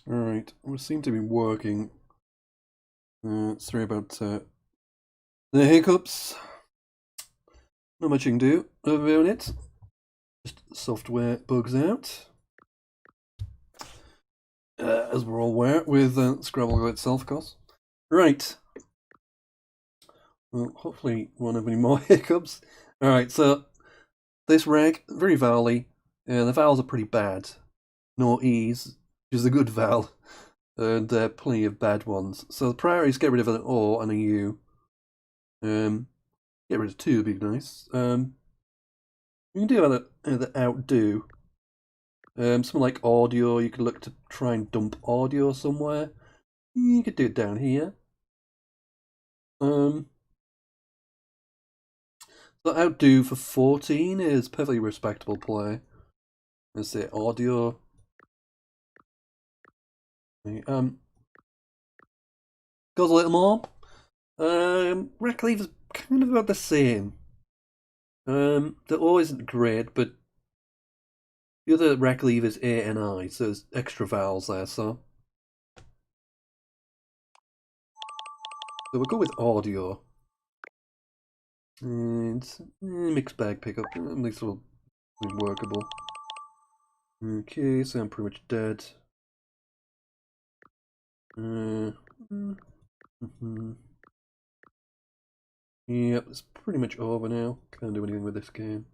Alright, we seem to be working. Sorry about the hiccups. Not much you can do about it. Just software bugs out. As we're all aware, with Scrabble itself, of course. Right. Well, hopefully won't have any more hiccups. Alright, so this reg, very vowely. The vowels are pretty bad. No E's, which is a good vowel. And plenty of bad ones. So the priority is get rid of an O and a U. Get rid of two would be nice. You can do the outdo. Something like audio, you could look to try and dump audio somewhere. You could do it down here. The outdo for 14 is perfectly respectable play. Let's say audio. Goes a little more. Rack leave is kind of about the same. The O isn't great, but the other rack leave is A and I, so there's extra vowels there, so we'll go with audio. And mixed bag pickup, at least it'll be workable. Okay, so I'm pretty much dead. Yep, it's pretty much over now. Can't do anything with this game.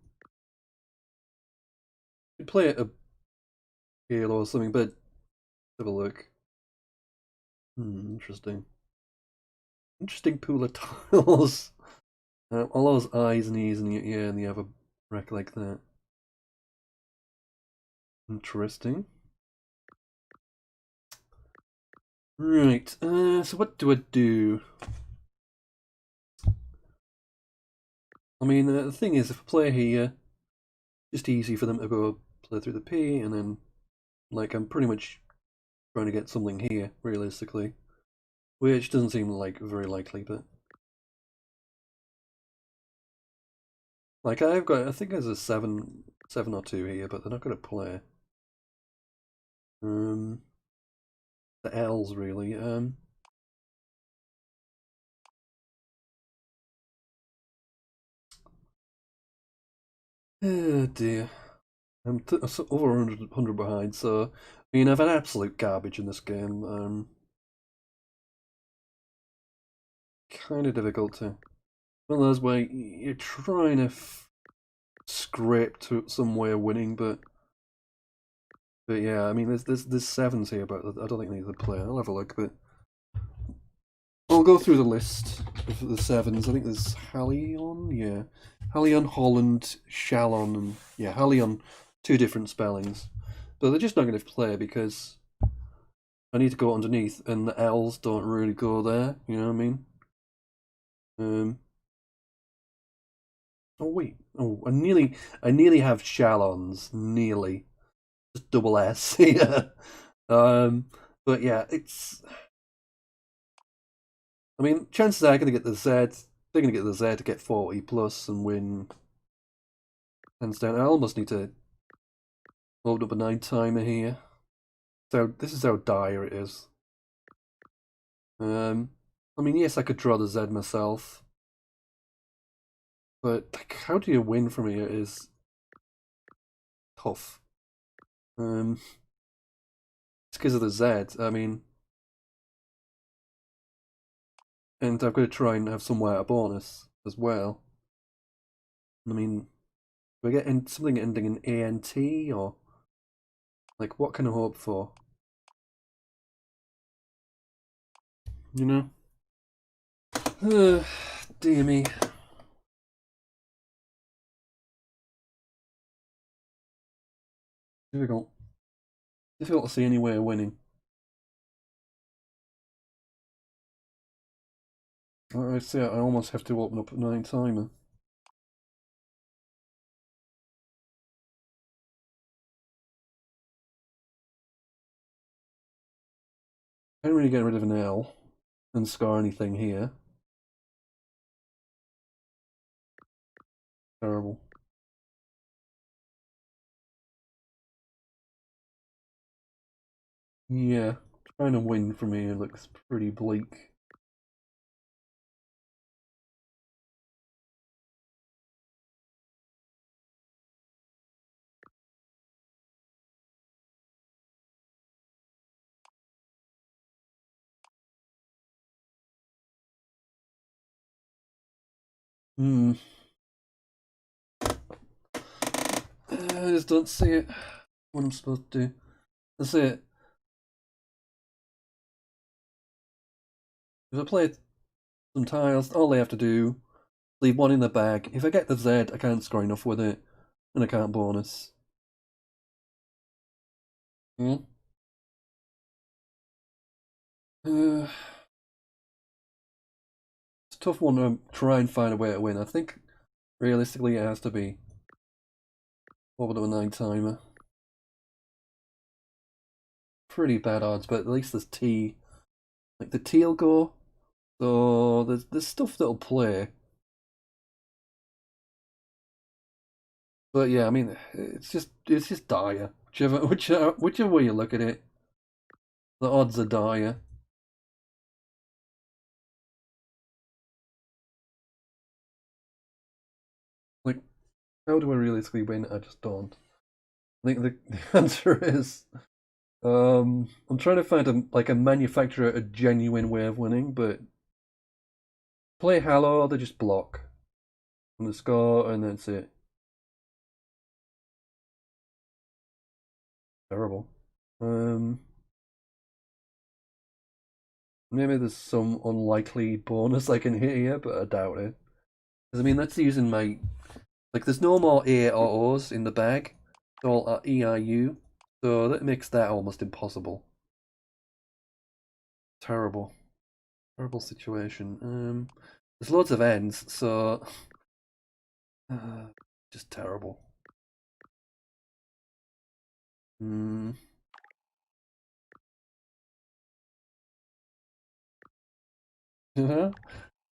Could play it a Halo or something, but have a look. Interesting. Interesting pool of tiles. All those I's and E's, and yeah, and you have a rack like that. Interesting. Right, so what do I do? I mean, the thing is, if I play here, just easy for them to go play through the P, and then, like, I'm pretty much trying to get something here, realistically. Which doesn't seem like very likely, but... Like, I think there's a 7 or 2 here, but they're not going to play. The L's, really. Oh dear. I'm over 100 behind, so... I mean, I've had absolute garbage in this game. Kind of difficult to... One of those where you're trying to scrape to some way of winning, but yeah, I mean, there's sevens here, but I don't think these are play. I'll have a look, but I'll go through the list of the sevens. I think there's Hallion, yeah, Hallion, Holland, Shallon, and yeah, Hallion, two different spellings, but they're just not going to play because I need to go underneath, and the L's don't really go there. You know what I mean? Oh wait, oh, I nearly have Shallons, nearly. Just double S here. But yeah, it's. I mean, chances are going to get the Z. They're going to get the Z to get 40 plus and win hands down. I almost need to load up a 9 timer here. So this is how dire it is. I mean, yes, I could draw the Z myself, but like, how do you win from here is tough. It's because of the Z. I mean, and I'm going to try and have somewhere a bonus as well. I mean, do I get something ending in ANT or like what can I hope for? You know? Dear me. Difficult. Difficult to see any way of winning. I see. I almost have to open up a 9 timer. I don't really get rid of an L and scar anything here. Terrible. Yeah, trying to win from here looks pretty bleak. Hmm. I just don't see it. What I'm supposed to do. That's it. If I play some tiles, all they have to do, leave one in the bag. If I get the Z, I can't score enough with it, and I can't bonus. Hmm? Uh, it's a tough one to try and find a way to win. I think realistically it has to be over to a 9 timer. Pretty bad odds, but at least there's T. Like the T'll go. So there's stuff that'll play. But yeah, I mean it's just dire. Whichever way you look at it, the odds are dire. Like, how do I realistically win? I just don't. I think the answer is I'm trying to find a manufacturer a genuine way of winning, but play Hallow, they just block and the score, and that's it. Terrible. Um, Maybe there's some unlikely bonus I can hit here, but I doubt it. Because I mean, that's using my there's no more A or O's in the bag. It's all EIU, so that makes that almost impossible. Terrible, terrible situation. There's loads of ends, so just terrible. Hmm.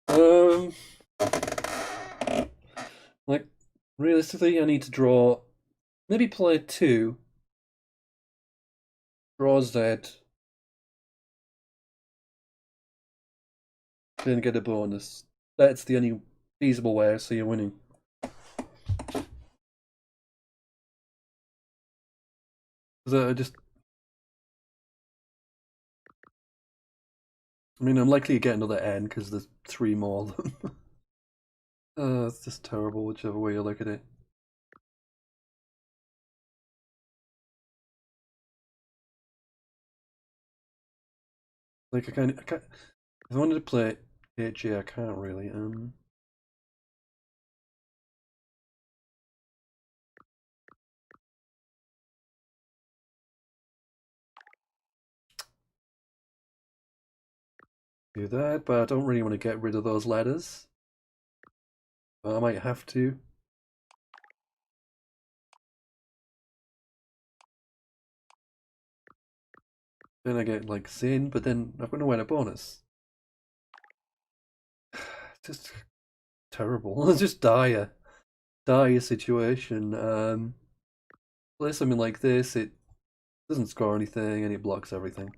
Um, like realistically, I need to draw. Maybe play two, draw Z, then get a bonus. That's the only feasible way I see you winning. Because I mean, I'm likely to get another N because there's three more of them. It's just terrible, whichever way you look at it. Like I can't. If I wanted to play HA, I can't really. Do that, but I don't really want to get rid of those letters. But I might have to. Then I get like Sin, but then I've got to win a bonus. It's just terrible. It's just dire situation. Play something like this, it doesn't score anything and it blocks everything.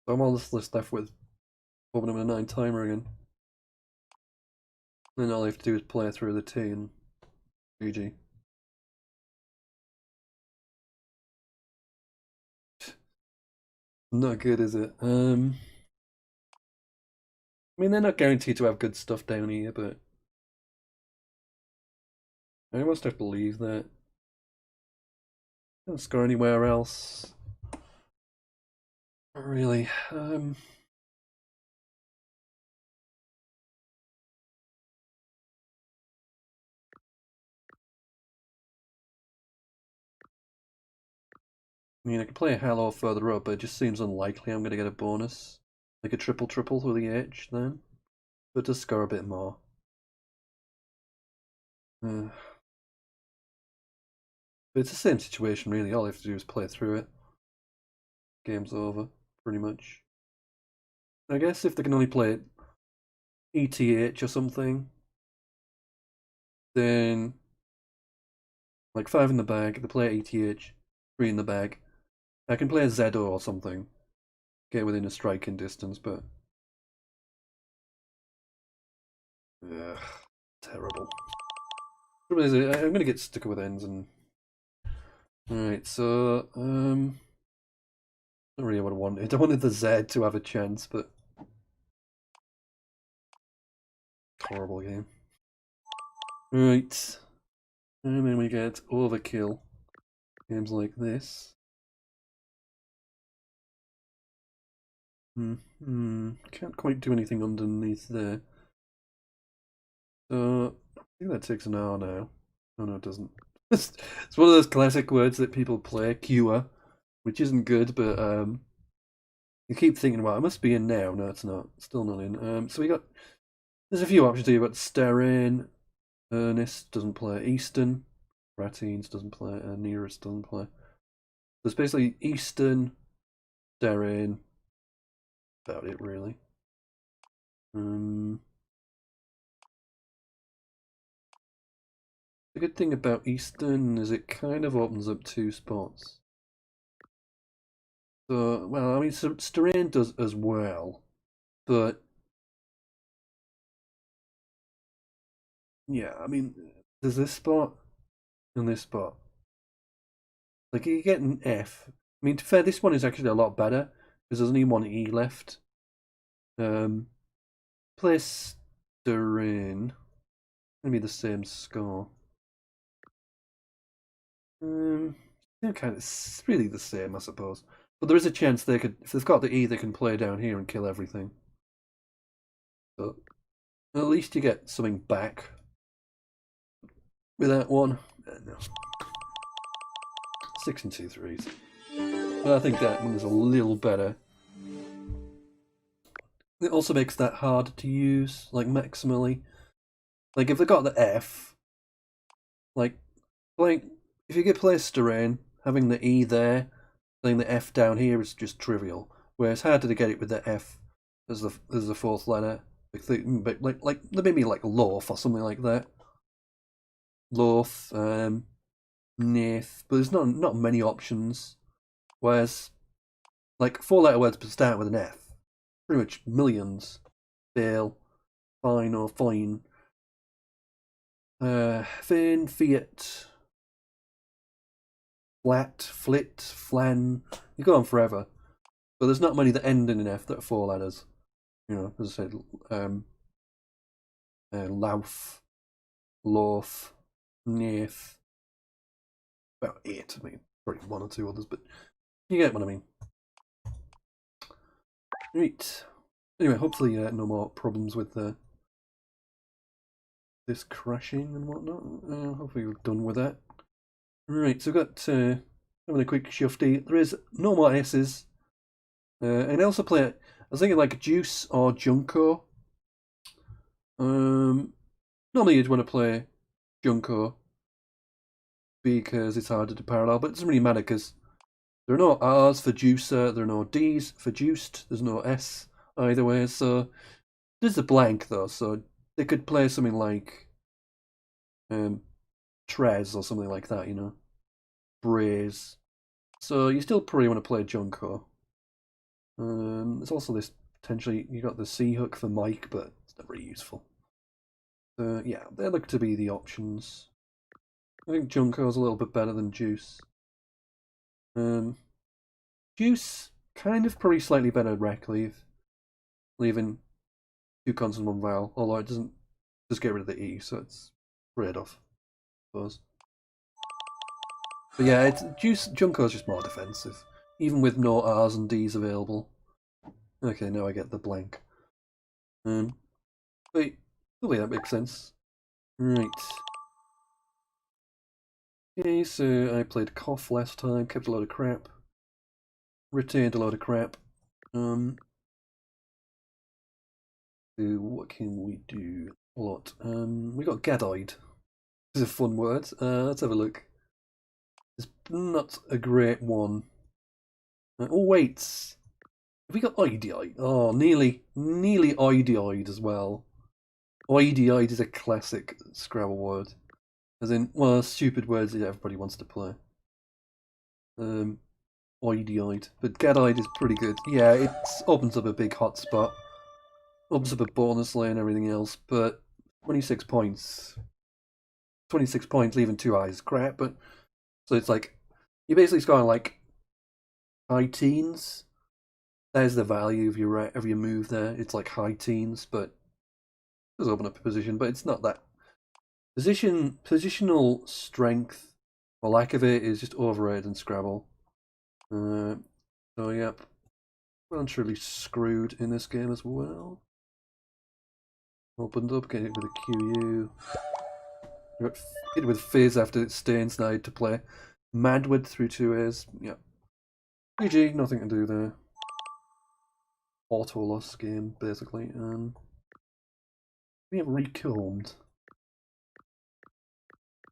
So I'm almost left with opening a 9 timer again. Then all I have to do is play through the T and GG. Not good, is it? I mean, they're not guaranteed to have good stuff down here, but I almost have to believe that. Don't score anywhere else. Not really. I mean, I could play a Hallow further up, but it just seems unlikely I'm going to get a bonus. Like a triple triple through the H then. But to score a bit more. But it's the same situation, really. All I have to do is play through it. Game's over, pretty much. I guess if they can only play it ETH or something, then like 5 in the bag, they play ETH, 3 in the bag. I can play a Zedo or something, get within a striking distance, but ugh, terrible. Problem is, I'm gonna get stuck with ends and. Alright, so not really what I wanted. I wanted the Z to have a chance, but horrible game. Right. And then we get overkill. Games like this. Can't quite do anything underneath there. So I think that takes an hour now. Oh no, it doesn't. It's one of those classic words that people play, cure, which isn't good, but you keep thinking, well, it must be in now. No, it's not. It's still not in. So there's a few options here, but Sterane, Ernest doesn't play, Eastern, Ratines doesn't play, Nearest doesn't play. There's basically Eastern, Sterane, about it really. The good thing about Eastern is it kind of opens up 2 spots. So, well, I mean, Sterane does as well, but yeah, I mean, there's this spot and this spot. Like, you get an F. I mean, to be fair, this one is actually a lot better because there's only one E left. Play Sterane. Gonna be the same score. Yeah, kind of. It's really the same, I suppose. But there is a chance they could, if they've got the E, they can play down here and kill everything. So at least you get something back with that one. No. 6 and 2 threes. But I think that one is a little better. It also makes that harder to use, like maximally. Like if they got the F, like if you get play Sterane, having the E there, playing the F down here is just trivial. Where it's harder to get it with the F as the fourth letter. Like maybe like Loaf or something like that. Loaf, Nath, but there's not many options. Whereas like 4-letter words start with an F. Pretty much millions. Fail, fine or fine. Fin, Fiat, Flat, Flit, Flan. You go on forever. But there's not many that end in an F that are 4 letters. You know, as I said, Lauf, Loaf, Nath. About 8. I mean, probably 1 or 2 others, but you get what I mean. Right. Anyway, hopefully no more problems with this crashing and whatnot. Hopefully we're done with that. Right, so we've got having a quick shufty. There is no more S's. And I also play, I was thinking like Juice or Junko. Normally you'd want to play Junko because it's harder to parallel, but it doesn't really matter because there are no R's for Juicer, there are no D's for Juiced, there's no S either way, so there's a blank though, so they could play something like Trez or something like that, you know, Braze. So you still probably want to play Junko. There's also this potentially, you got the C hook for Mike, but it's not really useful. Yeah, they look to be the options. I think Junko's a little bit better than Juice. Juice, kind of probably slightly better rec leaving 2 consonant 1 vowel, although it doesn't just get rid of the E, so it's trade-off, I suppose. But yeah, Junko's just more defensive, even with no R's and D's available. Okay, now I get the blank. Wait, hopefully that makes sense. Right. Okay, so I played Cough last time, kept a load of crap. Retained a load of crap. So what can we do? A lot. We got Gadoid. This is a fun word. Let's have a look. It's not a great one. Oh wait, have we got Oidioid? Oh, nearly Oidioid as well. Oidioid is a classic Scrabble word. As in, well, stupid words that everybody wants to play. Oid-eyed. But get-eyed is pretty good. Yeah, it opens up a big hotspot. Opens up a bonus lane and everything else, but 26 points. 26 points, leaving 2 eyes. Crap, but... So it's like... You're basically scoring like... high teens. There's the value of your move there. It's like high teens, but... It does open up a position, but it's not that... Positional strength, or lack of it, is just overrated in Scrabble. So yep, well and truly screwed in this game as well. Opened up, getting it with a QU. Got hit with Fizz after it stains now to play Madwood through 2 A's. Yep. GG, nothing to do there. Auto loss game, basically. We have recombed.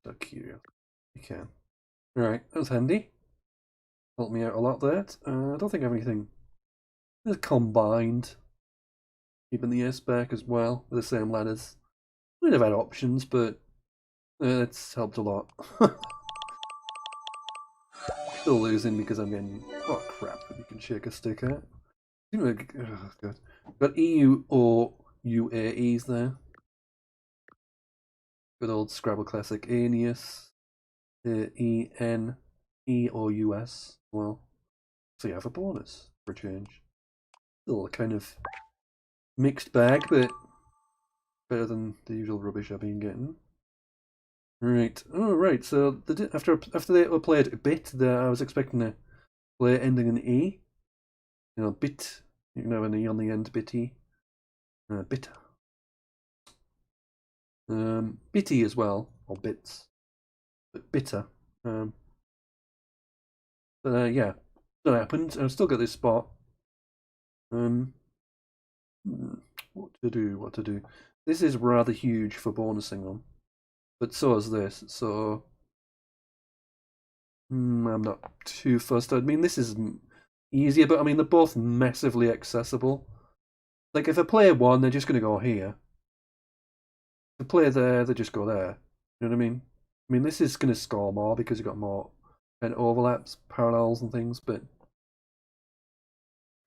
So curious. You can. Alright, that was handy. Helped me out a lot there. I don't think I have anything. It's combined. Keeping the S back as well, with the same ladders. We'd have had options, but it's helped a lot. Still losing because I'm getting... Oh crap, you can shake a stick at. Oh god. Got EU or UAEs there. Good old Scrabble classic. Aeneas. EN. E or US. Well, so you have a bonus for a change. Still a kind of mixed bag, but better than the usual rubbish I've been getting. Right. Oh, right. So after they played a bit, I was expecting to play ending in E. You know, bit. You can have an E on the end, bitty. Bitter. Bitty as well, or bits, but bitter. But yeah, that happened. I've still got this spot. What to do? What to do? This is rather huge for bonusing on, but so is this. So I'm not too fussed. I mean, this is easier, but I mean they're both massively accessible. Like if I play one, they're just going to go here. If I play there, they just go there. You know what I mean? I mean, this is going to score more because you've got more and overlaps, parallels, and things. But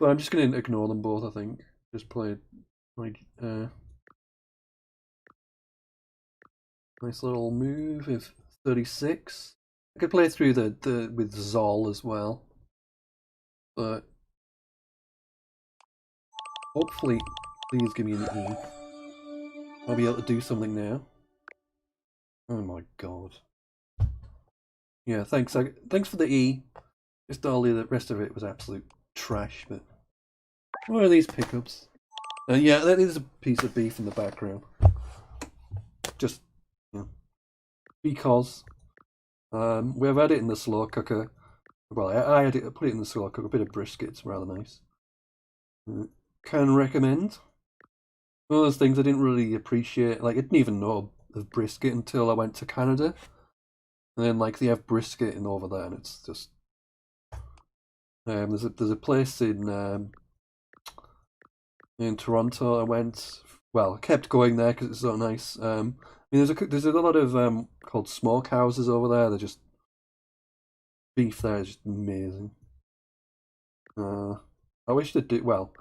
I'm just going to ignore them both. I think just play like nice little move of 36. I could play through the with Zol as well, but hopefully, please give me an E. I'll be able to do something now. Oh my god. Yeah, thanks. Thanks for the E. Just all the rest of it was absolute trash. But what are these pickups? Yeah, that is a piece of beef in the background. Just because we've had it in the slow cooker. Well, I had it. I put it in the slow cooker. A bit of brisket. It's rather nice. Can recommend. One of those things I didn't really appreciate. Like I didn't even know of brisket until I went to Canada. And then like they have brisket in over there, and it's just there's a place in Toronto. I went. Well, I kept going there because it's so nice. I mean, there's a lot of called smokehouses over there. They're just beef there is just amazing. I wish they'd do well.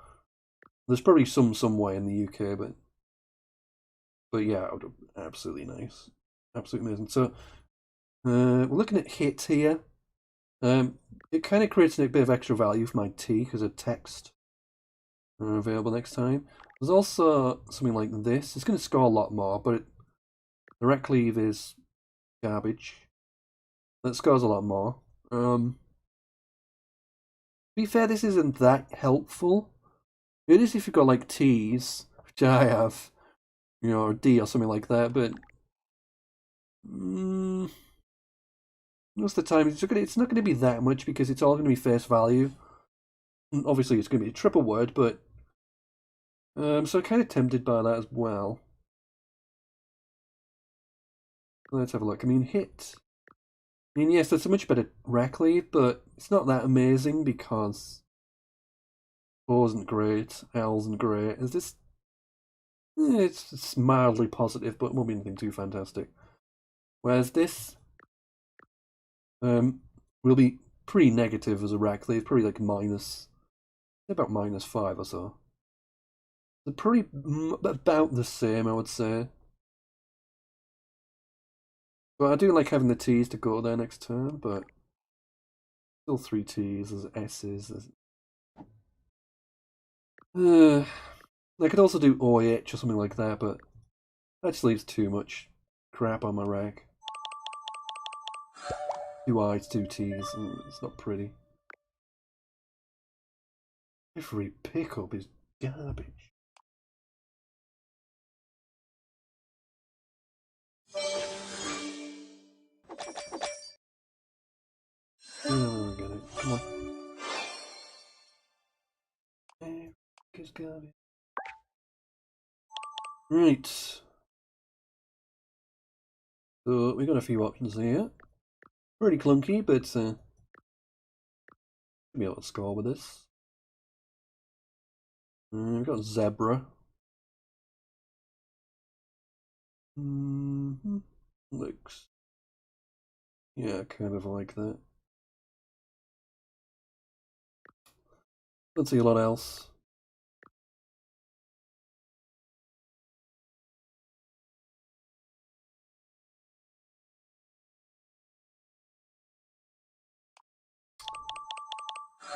There's probably somewhere in the UK, but yeah, absolutely nice, absolutely amazing. So we're looking at hit here. It kind of creates a bit of extra value for my T because of text available next time. There's also something like this. It's going to score a lot more, but the rec leave is garbage. That scores a lot more. To be fair, this isn't that helpful. It is if you've got like T's, which I have, you know, or D or something like that, but most of the time it's not going to be that much because it's all going to be face value. And obviously, it's going to be a triple word, but so I'm kind of tempted by that as well. Let's have a look. I mean, hit. I mean, yes, that's a much better rec leave, but it's not that amazing because O isn't great, L isn't great. Is this? It's mildly positive, but it won't be anything too fantastic. Whereas this will be pretty negative as a rack leaf, probably like about -5 or so. They're pretty about the same, I would say. But I do like having the T's to go there next turn, but still 3 T's, there's S's. I could also do OH or something like that, but that just leaves too much crap on my rack. 2 I's, 2 T's, and it's not pretty. Every pickup is garbage. Oh, we're gonna come on. Is garbage. Right. So we got a few options here. Pretty clunky, but be able to score with this. We've got zebra. Looks, yeah, kind of like that. Don't see a lot else.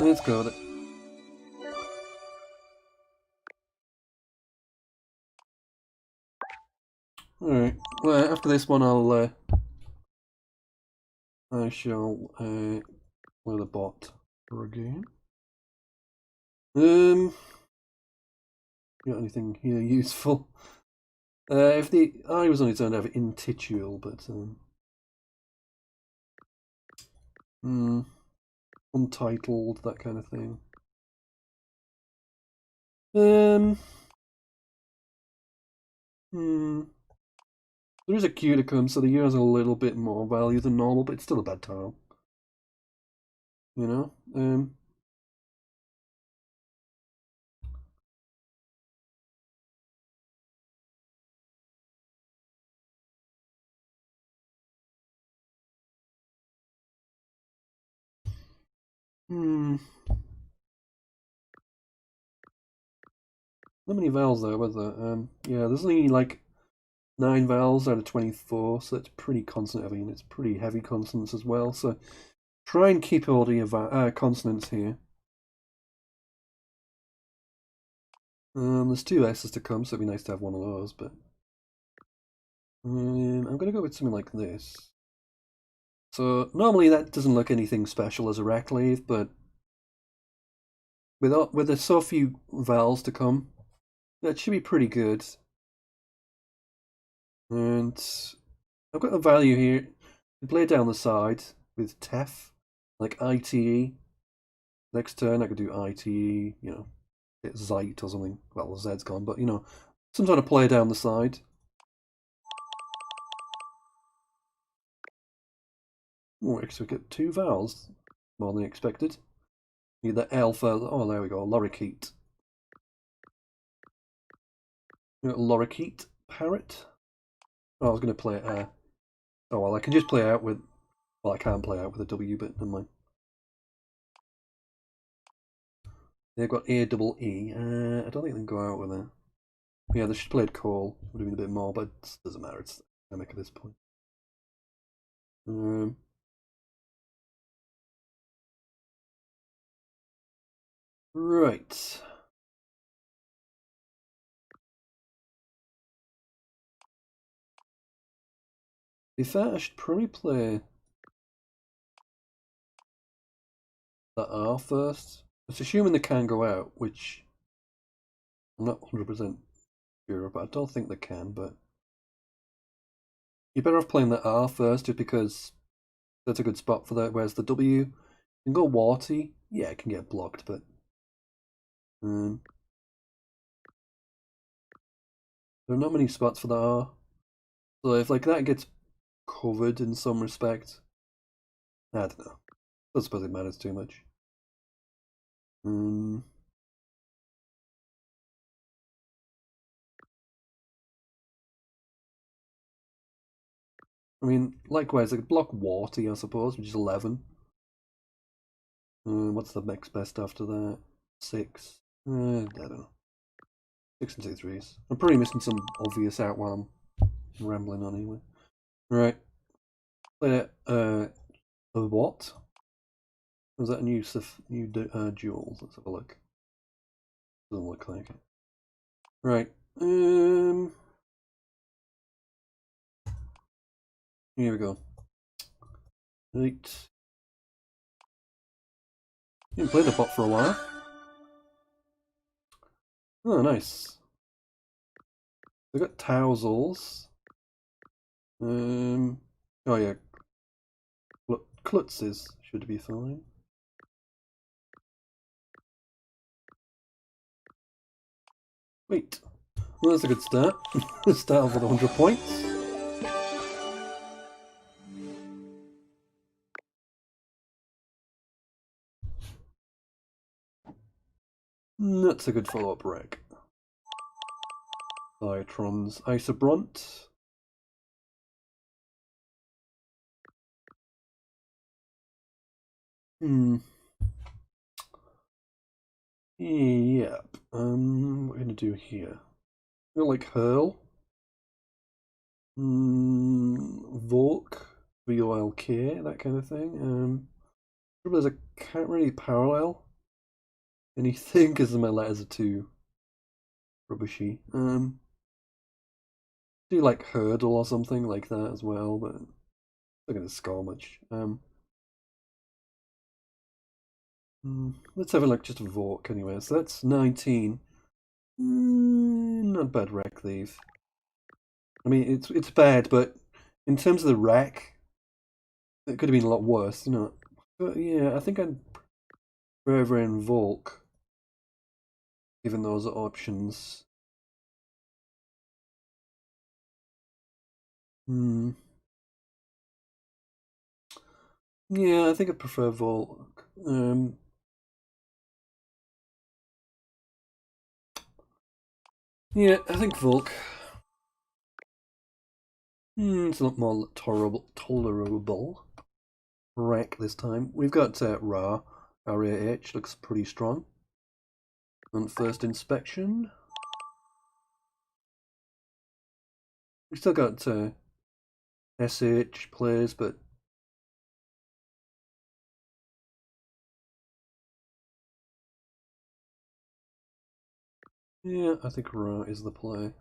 Let's go with it. Alright, well, after this one, I shall play the bot for a game. Got anything here useful? If the I was only turned to have intitule, but untitled, that kind of thing. There is a cuticum, so the year has a little bit more value than normal, but it's still a bad tile. You know? How many vowels there was there? Yeah, there's only like 9 vowels out of 24, so it's pretty consonant heavy, and it's pretty heavy consonants as well. So try and keep all your consonants here. There's 2 S's to come, so it'd be nice to have one of those, but I'm going to go with something like this. So normally that doesn't look anything special as a rack leaf, but with there's so few vowels to come, that should be pretty good. And I've got a value here. I play it down the side with Tef, like ITE. Next turn I could do ITE, you know, hit Zeit or something. Well, the Z's gone, but you know, some sort of play down the side. Oh, actually we get 2 vowels, more than expected. Need the L for, oh there we go, lorikeet. We got lorikeet, parrot. Oh, I was going to play it, oh well, I can just play out with, well I can't play out with a W, but never mind. They've got A double E. I don't think they can go out with that. Yeah, they should have played Call. Would have been a bit more, but it doesn't matter. It's dynamic at this point. Right. In fact, I should probably play the R first. It's assuming they can go out, which I'm not 100% sure, but I don't think they can. But you're better off playing the R first, just because that's a good spot for that. Whereas the W, you can go Warty. Yeah, it can get blocked, but there are not many spots for the R. So if like that gets covered in some respect, I don't know. I don't suppose it matters too much. I mean, likewise, I could block Warty, I suppose, which is 11. What's the next best after that? 6. I don't know. 6 and 2 threes. I'm probably missing some obvious out while I'm rambling on anyway. Right. Play a what? Was that a new duel? Let's have a look. Doesn't look like it. Right. Here we go. Right. Didn't play the bot for a while. Oh, nice. They got Touzles. Oh yeah. Klutzes should be fine. Wait. Well, that's a good start. Start off with 100 points. That's a good follow-up reg. Diatrons. Isobront. Yep. What are we gonna do here? We're like Hurl. Volk. VOLK, that kind of thing. There's a can't really parallel anything because my letters are too rubbishy. Do like Hurdle or something like that as well, but I'm not gonna score much. Let's have a look, just Vork anyway. So that's 19. Not bad rack thief. I mean, it's bad, but in terms of the rack, it could have been a lot worse, you know. But yeah, I think I'd prefer in Volk, given those options. Yeah, I think I prefer Volk. Yeah, I think Volk. It's a lot more tolerable. Rack this time. We've got Ra. RAH looks pretty strong. On first inspection. We still got SH plays, but yeah, I think Ra is the play.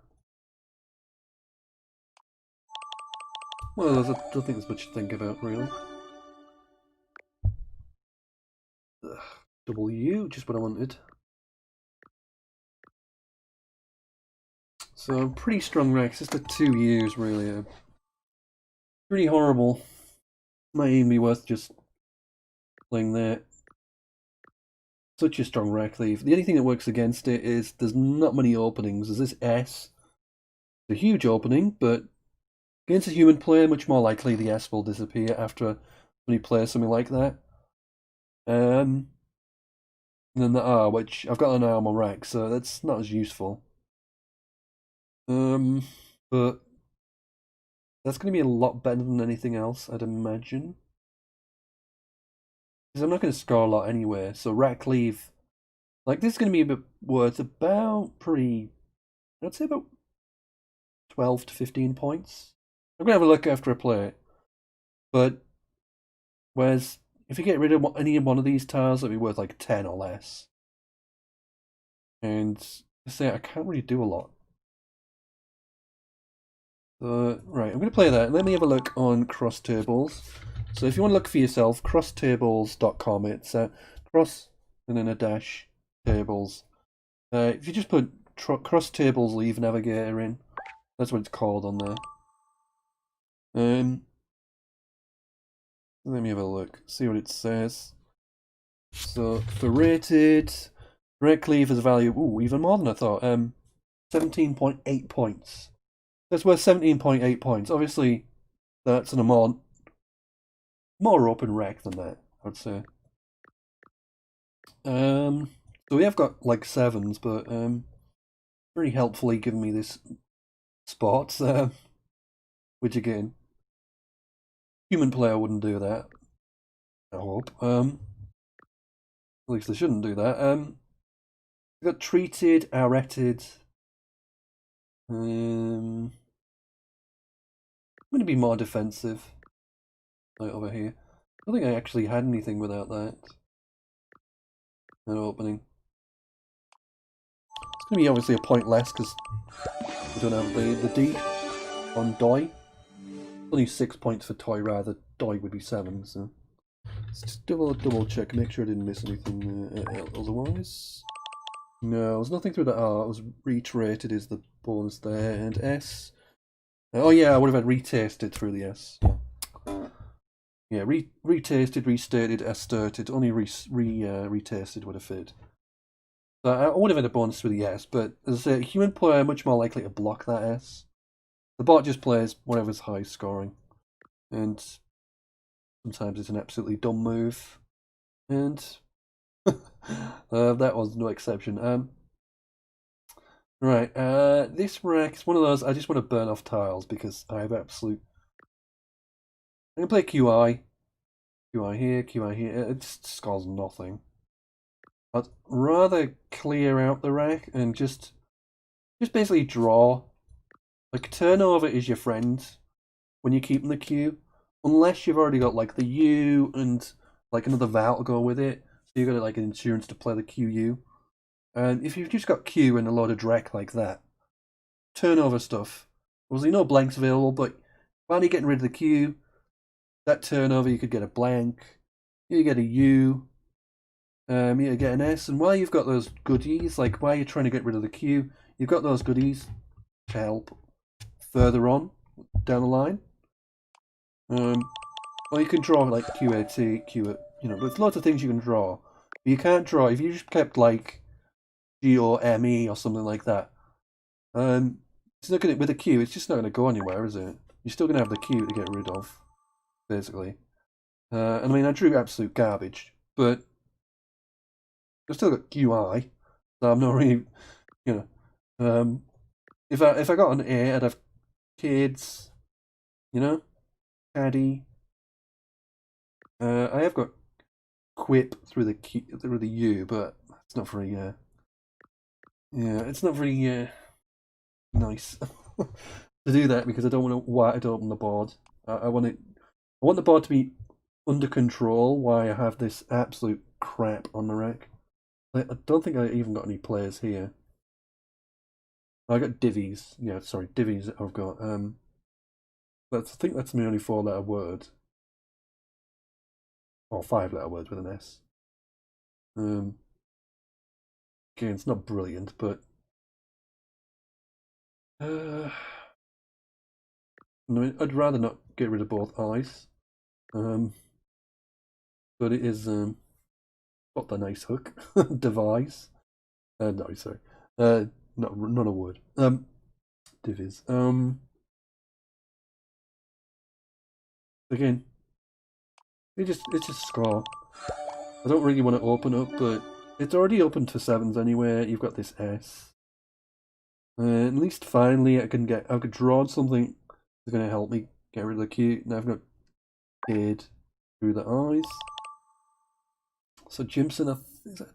Well, I don't think there's much to think about, really. W, just what I wanted. So, pretty strong racks, just the 2 years, really. Pretty horrible. Might even be worth just playing that. Such a strong rack thief. The only thing that works against it is there's not many openings. There's this S. It's a huge opening, but against a human player, much more likely the S will disappear after when you play something like that. And then the R, which I've got an R on my rack, so that's not as useful. But that's going to be a lot better than anything else, I'd imagine. Because I'm not going to score a lot anyway, so rack leave. Like, this is going to be worth about I'd say about 12 to 15 points. I'm going to have a look after I play it. But, whereas, if you get rid of any one of these tiles, it'll be worth like 10 or less. And, I say, I can't really do a lot. Right, I'm going to play that. Let me have a look on Cross Tables. So if you want to look for yourself, crosstables.com. It's cross and then a dash tables. If you just put Cross Tables Leave Navigator in, that's what it's called on there. Let me have a look, see what it says. So for rated, Red Cleave has a value, even more than I thought. 17.8 points. That's worth 17.8 points. Obviously, that's an amount more open rack than that, I'd say. So we have got like 7s, but very helpfully given me this spot, which again, Human player wouldn't do that. I hope. At least they shouldn't do that. We got treated, arretted. I'm going to be more defensive. Right over here. I don't think I actually had anything without that. No opening. It's going to be obviously a point less because we don't have the D on Doi. Only 6 points for Toy, rather. Doi would be 7, so. Let's just double check, make sure I didn't miss anything otherwise. No, there's nothing through the R. It was reiterated is the bonus there, and S. Oh yeah, I would have had retasted through the S. Yeah, retasted, restated, S-started. Only retasted would have fit. So I would have had a bonus through the S, but as a human player, much more likely to block that S. The bot just plays whatever's high scoring, and sometimes it's an absolutely dumb move, and that was no exception. Right, this rack is one of those I just want to burn off tiles because I have absolute. I can play QI here, QI here. It just scores nothing. I'd rather clear out the rack and just basically draw. Like turnover is your friend when you keep in the queue, unless you've already got like the U and like another Val to go with it. So you've got like an insurance to play the QU. And if you've just got Q and a load of Drek like that, turnover stuff. Obviously no blanks available, but finally getting rid of the Q, that turnover you could get a blank, you get a U, you get an S, and while you've got those goodies, like while you're trying to get rid of the Q, you've got those goodies to help further on down the line. Or you can draw like QAT, Q, there's lots of things you can draw. But you can't draw if you just kept like G or ME or something like that. It's not gonna with a Q. It's just not gonna go anywhere, is it? You're still gonna have the Q to get rid of, basically. I mean, I drew absolute garbage, but I've still got QI, so I'm not really, you know. If I got an A, I'd have kids, caddy. I have got quip through the through the U, but it's not very yeah, it's not very nice to do that because I don't want to wide open the board. I want it. I want the board to be under control while I have this absolute crap on the rack. I don't think I even got any players here. I got divvies. Yeah, sorry, divvies. I've got. I think that's my only 4-letter word. Or 5-letter word with an S. Again, it's not brilliant, but no, I'd rather not get rid of both eyes. But it is got the nice hook device. No, sorry. Not a word. Divvies. Again, it's just score. I don't really want to open up, but it's already open to 7s anyway. You've got this S. At least finally I could draw something that's going to help me get rid of the Q. Now I've got kid through the eyes. So Jimson, is that a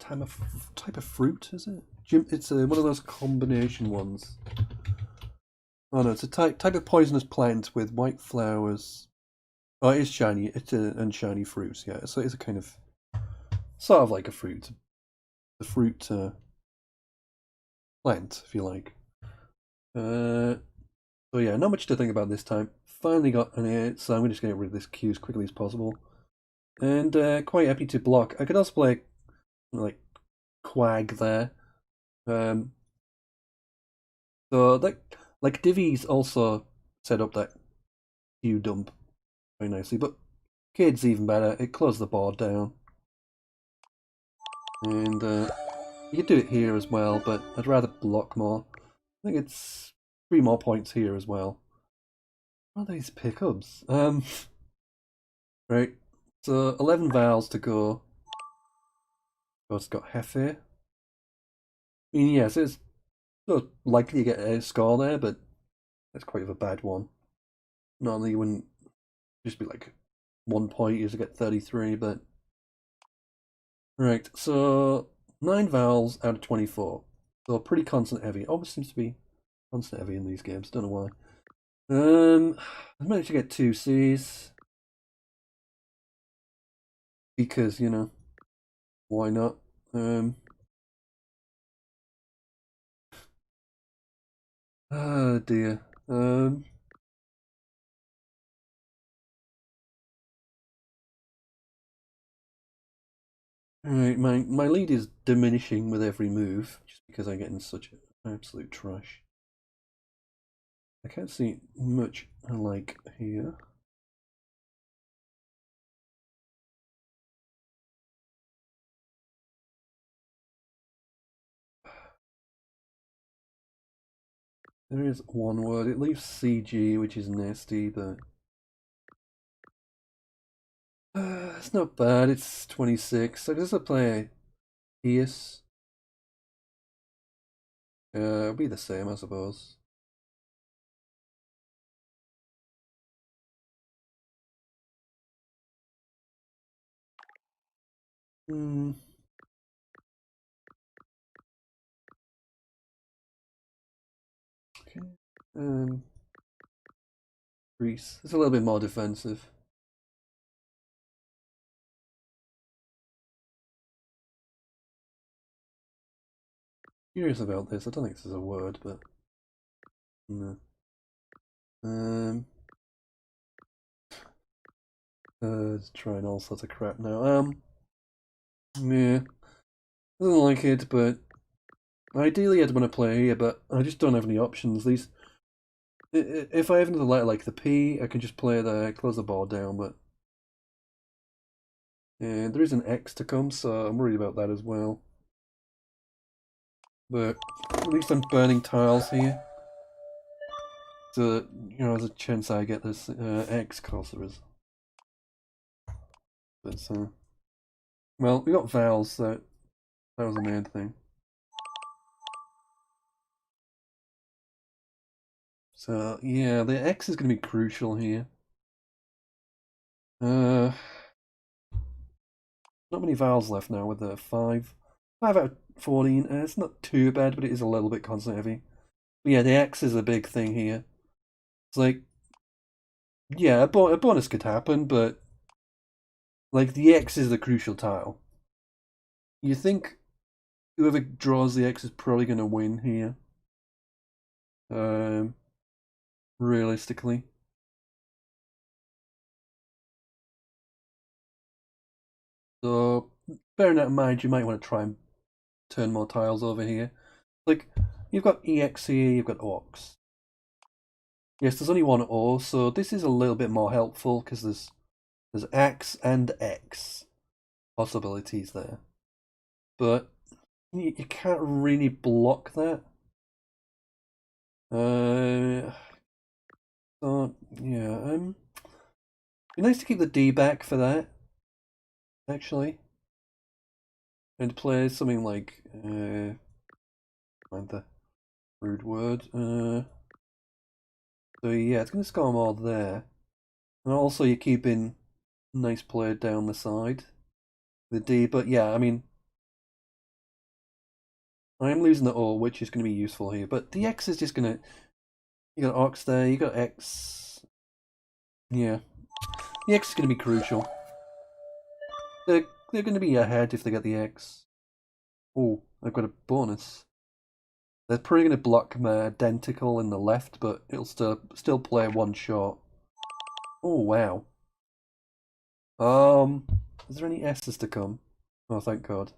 type of fruit, is it? It's one of those combination ones. Oh no, it's a type of poisonous plant with white flowers. Oh, it is shiny. It's an shiny fruit, yeah. So it's a kind of, sort of like a fruit. The fruit plant, if you like. So yeah, not much to think about this time. Finally got an 8, so I'm just going to get rid of this Q as quickly as possible. And quite happy to block. I could also play like Quag there. So that like Divi's also set up that Q dump very nicely, but Kid's even better. It closed the board down. And you could do it here as well, but I'd rather block more. I think it's 3 more points here as well. What are these pickups? Right. So 11 vowels to go. Oh, it's got Hefe. I mean, yes, it's not likely to get a score there, but that's quite a bad one. Normally you wouldn't just be like 1 point is to get 33, but right. So 9 vowels out of 24. So pretty consonant heavy. Always seems to be consonant heavy in these games. Don't know why. I managed to get 2 C's because why not? Oh dear. Alright, my lead is diminishing with every move, just because I get in such absolute trash. I can't see much I like here. There is one word. It leaves CG, which is nasty, but it's not bad. It's 26. I guess I play Pierce. It'll be the same, I suppose. Hmm. Okay. Greece. It's a little bit more defensive. Curious about this. I don't think this is a word, but no. Trying all sorts of crap now. Yeah, doesn't like it, but ideally I'd want to play here, but I just don't have any options. If I have another letter like the P, I can just play there, close the board down, but yeah, there is an X to come, so I'm worried about that as well. But at least I'm burning tiles here. So, there's a chance I get this X, of course there is. But, well, we got vowels, so that was the main thing. So, yeah, the X is going to be crucial here. Not many vowels left now with the 5. 5 out of 14. It's not too bad, but it is a little bit consonant heavy. But yeah, the X is a big thing here. It's like, yeah, a bonus could happen, but like the X is the crucial tile. You think whoever draws the X is probably going to win here. Realistically. So, bearing that in mind, you might want to try and turn more tiles over here. Like, you've got EX here, you've got Orcs. Yes, there's only one O, so this is a little bit more helpful because there's X and X possibilities there. But you can't really block that. So yeah, be nice to keep the D back for that, actually. And play something like find the rude word. So yeah, it's gonna score more there. And also you're keeping nice play down the side. The D, but yeah, I mean I'm losing the O, which is gonna be useful here. But the X is just gonna you got Ox there, you got X. Yeah. The X is gonna be crucial. They're gonna be ahead if they get the X. Oh, I've got a bonus. They're probably gonna block my identical in the left, but it'll still play one shot. Oh wow. Is there any S's to come? Oh, thank God.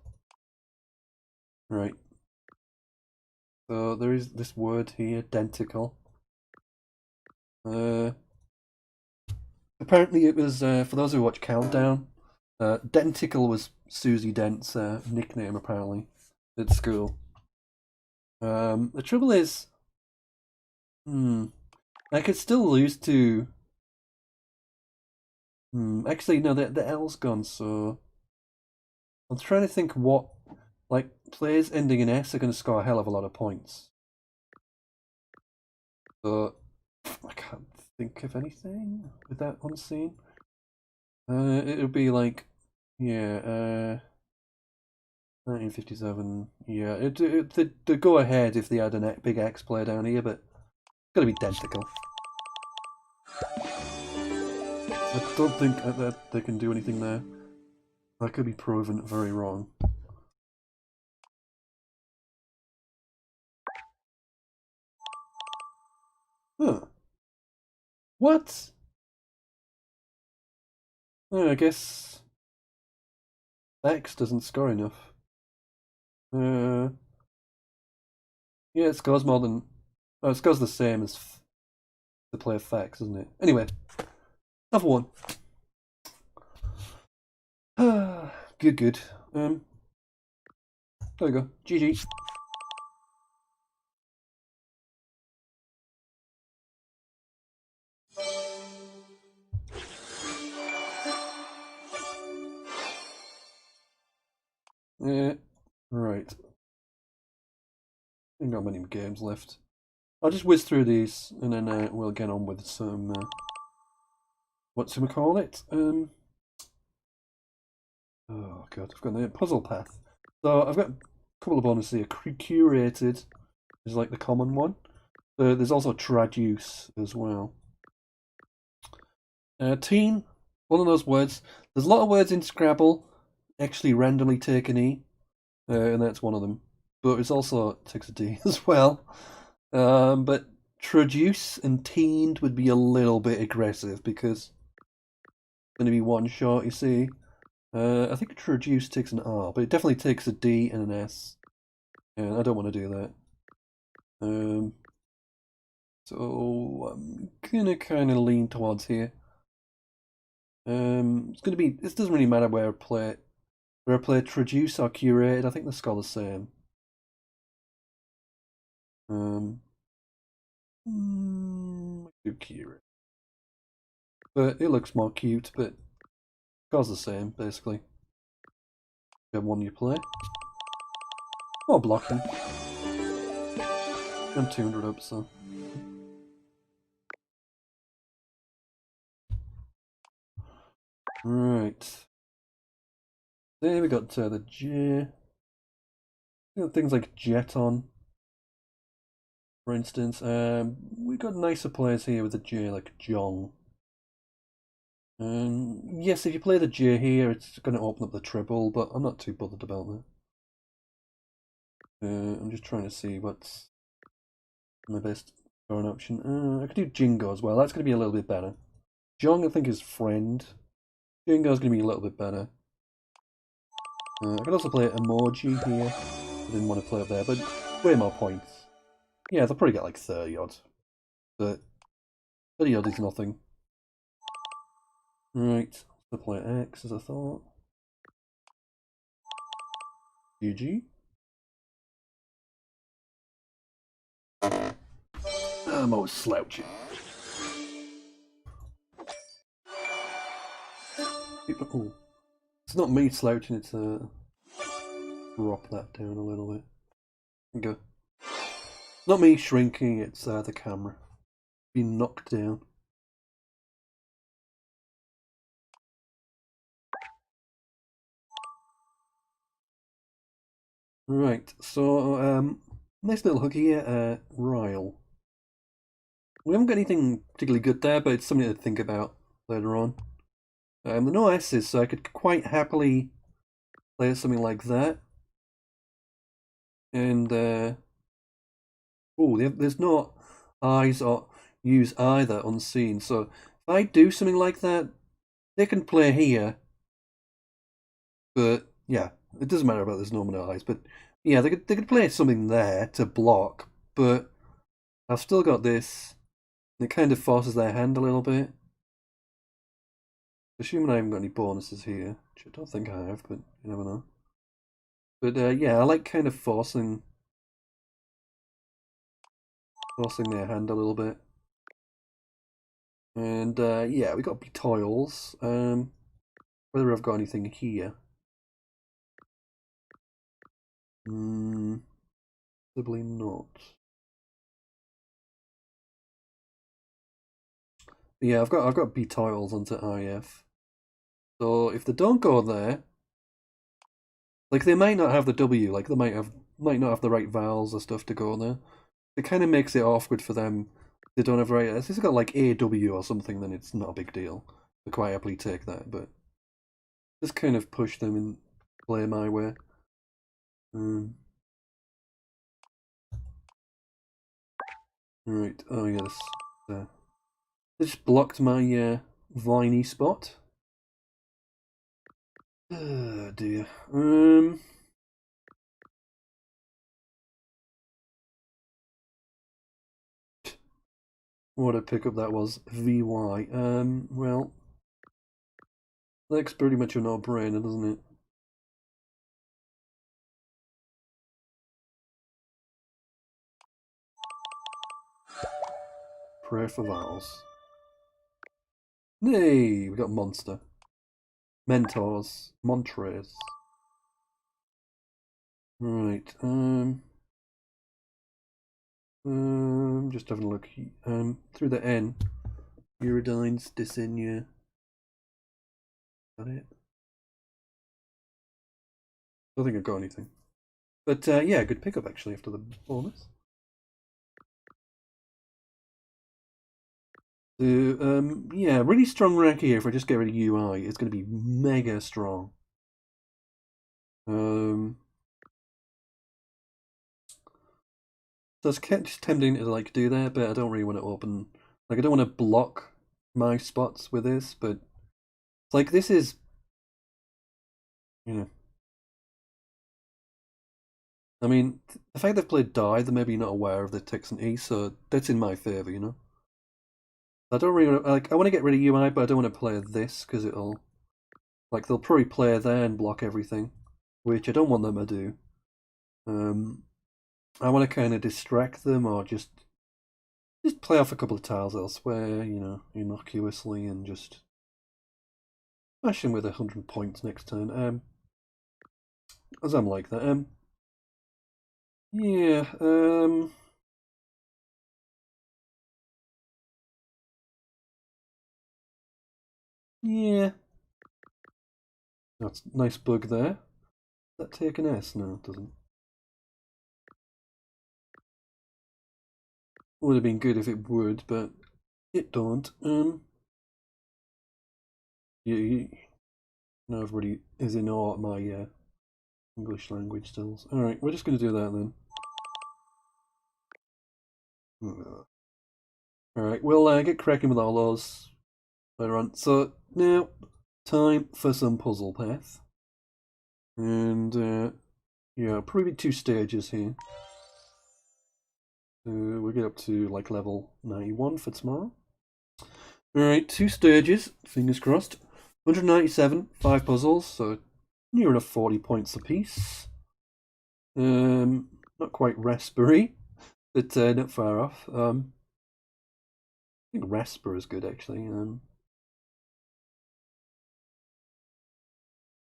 Right. So there is this word here, dentical. Apparently it was for those who watch Countdown. Dentical was Susie Dent's nickname apparently at school. The trouble is, I could still lose to. Actually, no, the L's gone. So I'm trying to think what like players ending in S are going to score a hell of a lot of points. So I can't think of anything with that unseen. It would be like, yeah, 1957. Yeah, they'd go ahead if they had a big X player down here, but it's got to be identical. I don't think that they can do anything there. That could be proven very wrong. Huh. What? Oh, I guess X doesn't score enough. Uh, yeah, it scores more than... Oh, it scores the same as the player Fax, isn't it? Anyway, another one. Good, good. There we go. GG. Right. Ain't got many games left. I'll just whiz through these and then we'll get on with some whatchamacallit? Oh god, I've got the puzzle path. So I've got a couple of bonuses here. Curated is like the common one. There's also traduce as well. Teen, one of those words. There's a lot of words in Scrabble actually randomly take an E, and that's one of them. But it's also takes a D as well. But traduce and teened would be a little bit aggressive because it's going to be one shot, you see. I think traduce takes an R, but it definitely takes a D and an S. And I don't want to do that. So I'm gonna kind of lean towards here. It's gonna be. This doesn't really matter where I play it. Where I play traduce or curated, I think they score the same. Do curate, but it looks more cute. But scores the same basically. You have one you play. More blocking. I'm 200 up, so. Right. There we got the J. Things like Jeton, for instance. We got nicer players here with the J, like Jong. Yes, if you play the J here, it's going to open up the triple, but I'm not too bothered about that. I'm just trying to see what's my best scoring option. I could do Jingo as well. That's going to be a little bit better. Jong, I think, is friend. Jingo's going to be a little bit better. I could also play Emoji here. I didn't want to play up there, but way more points. Yeah, they'll probably get like 30 odd. But 30 odd is nothing. Right, so play X as I thought. GG. I'm always slouching. Oh, it's not me slouching, it's drop that down a little bit. Go. Not me shrinking, it's the camera. Being knocked down. Right, so nice little hook here, Ryle. We haven't got anything particularly good there, but it's something to think about later on. No S's, so I could quite happily play something like that. And oh, there's no I's or use either unseen. So if I do something like that, they can play here. But yeah, it doesn't matter about there's no I's. But yeah, they could play something there to block. But I've still got this. It kind of forces their hand a little bit. Assuming I haven't got any bonuses here, which I don't think I have, but you never know. But yeah, I like kind of forcing their hand a little bit. And yeah, we got Betoils. Whether I've got anything here. Possibly not. Yeah, I've got Betoils onto IF. So if they don't go there, like they might not have the W, like they might not have the right vowels or stuff to go there. It kind of makes it awkward for them. They don't have right. If it's got like AW or something, then it's not a big deal. They quite happily take that, but just kind of push them and play my way. Um, right. Oh yes. They just blocked my viney spot. Oh dear. What a pickup that was. VY. Well, that's pretty much a no-brainer, doesn't it? Pray for vowels. Hey, we got monster. Mentors. Montres. Right. Just having a look. Through the N. Uridines, Disinia. Is that it? I don't think I've got anything. But yeah, good pickup actually after the bonus. Yeah, really strong rank here. If I just get rid of UI, it's going to be mega strong. So it's just tempting to like do that, but I don't really want to open. Like I don't want to block my spots with this, but like this is, you know. I mean, the fact they've played die, they're maybe not aware of the Texan E, so that's in my favor, you know. I don't really like. I want to get rid of UI, but I don't want to play this because it'll like they'll probably play there and block everything, which I don't want them to do. I want to kind of distract them or just play off a couple of tiles elsewhere, you know, innocuously, and just smash him with 100 points next turn. As I'm like that. Yeah. Yeah. That's a nice bug there. Does that take an S? No, it doesn't. Would have been good if it would, but it don't. You know, everybody is in awe at my English language skills. All right, we're just going to do that then. All right, we'll get cracking with all those later on. So now, time for some puzzle path, and yeah, probably 2 stages here. We'll get up to like level 91 for tomorrow. Alright, 2 stages, fingers crossed. 197, 5 puzzles, so near enough 40 points apiece. Not quite raspberry, but not far off. I think Rasper is good actually. Yeah,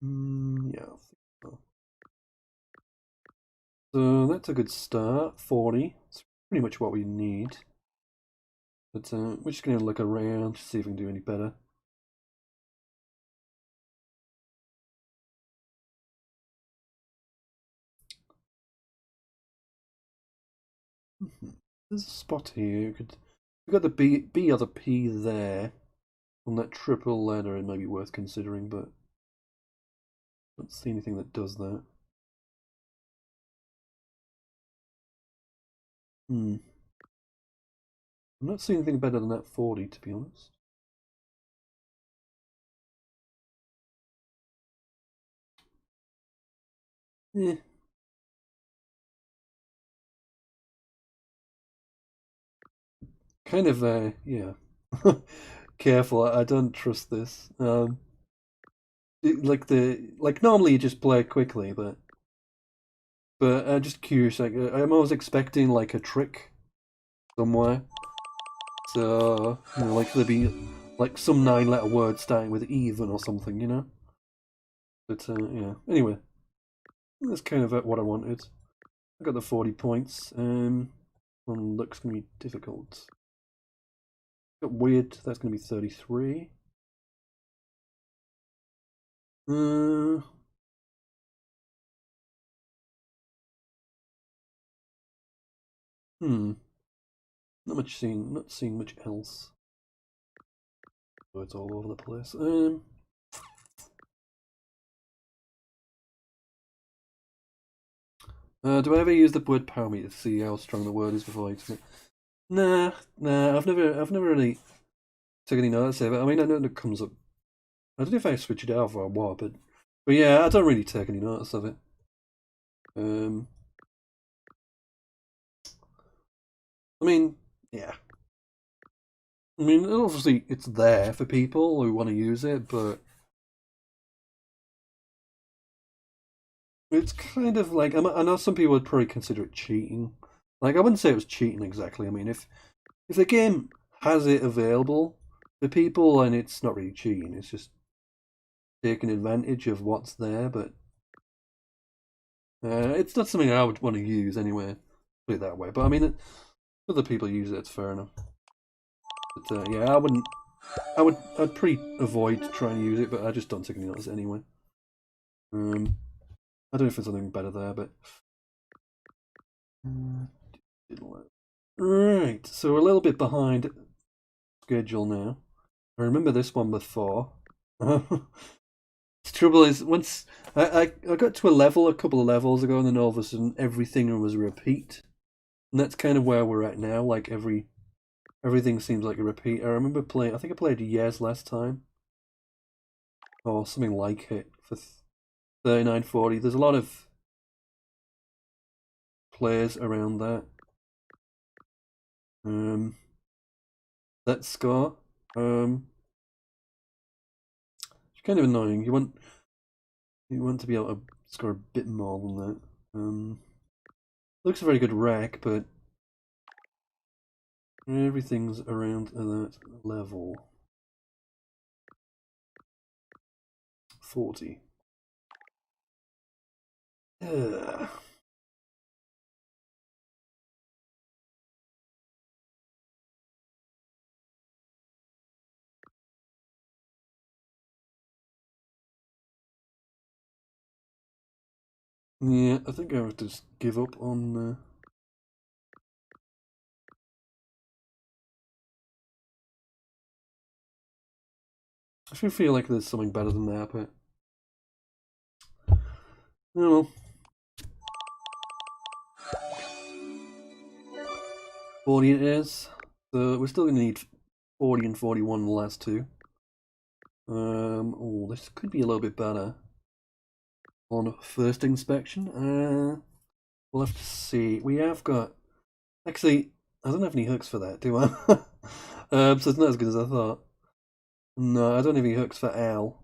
I think so. So that's a good start. 40. It's pretty much what we need. But we're just going to look around to see if we can do any better. There's a spot here. We've got the B or the P there on that triple ladder. It may be worth considering, but I don't see anything that does that. I'm not seeing anything better than that 40, to be honest. Yeah, kind of. Yeah. Careful. I don't trust this. Like normally you just play it quickly, but I'm just curious. Like I'm always expecting like a trick somewhere. So like there'd be like some 9-letter word starting with even or something, you know. But yeah. Anyway, that's kind of what I wanted. I got the 40 points. One looks gonna be difficult. Got weird. That's gonna be 33. Uh, hmm. Not seeing much else. So it's all over the place. Do I ever use the word power meter to see how strong the word is before I explain? Nah. I've never really took any notice of it. I mean, I know it comes up. I don't know if I switch it out or what, but yeah, I don't really take any notice of it. I mean, yeah. I mean, obviously it's there for people who want to use it, but it's kind of like I know some people would probably consider it cheating. Like I wouldn't say it was cheating exactly. I mean, if the game has it available for people and it's not really cheating, it's just taking advantage of what's there. But it's not something I would want to use anyway. Put it that way. But I mean, other people use it. It's fair enough. But yeah, I wouldn't. I'd pretty avoid trying to use it, but I just don't take any notice anyway. I don't know if there's something better there, but right. So we're a little bit behind schedule now. I remember this one before. The trouble is, once I got to a level a couple of levels ago, and then all of a sudden everything was a repeat, and that's kind of where we're at now. Like everything seems like a repeat. I remember playing. I think I played Yes last time, or something like it for 3940. There's a lot of players around that. That score. It's kind of annoying. You want to be able to score a bit more than that. Looks a very good rack, but everything's around that level. 40. Ugh. Yeah, I think I have to just give up on. I should feel like there's something better than that, but no. 40 it is. So we're still gonna need 40 and 41 the last two. Oh, this could be a little bit better on first inspection. We'll have to see. We have got. Actually, I don't have any hooks for that, do I? So it's not as good as I thought. No, I don't have any hooks for Al.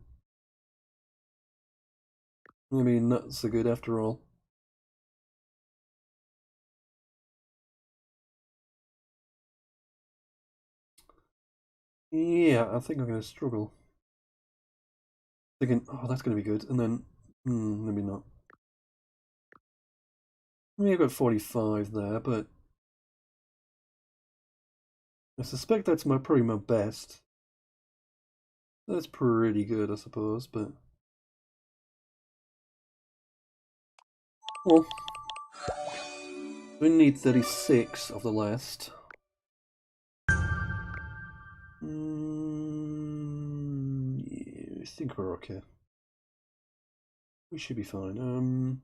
Maybe not so good after all. Yeah, I think I'm going to struggle. Thinking, oh, that's going to be good, and then, maybe not. I mean, I've got 45 there, but I suspect that's probably my best. That's pretty good, I suppose, but well, we need 36 of the last. Yeah, I think we're okay. We should be fine.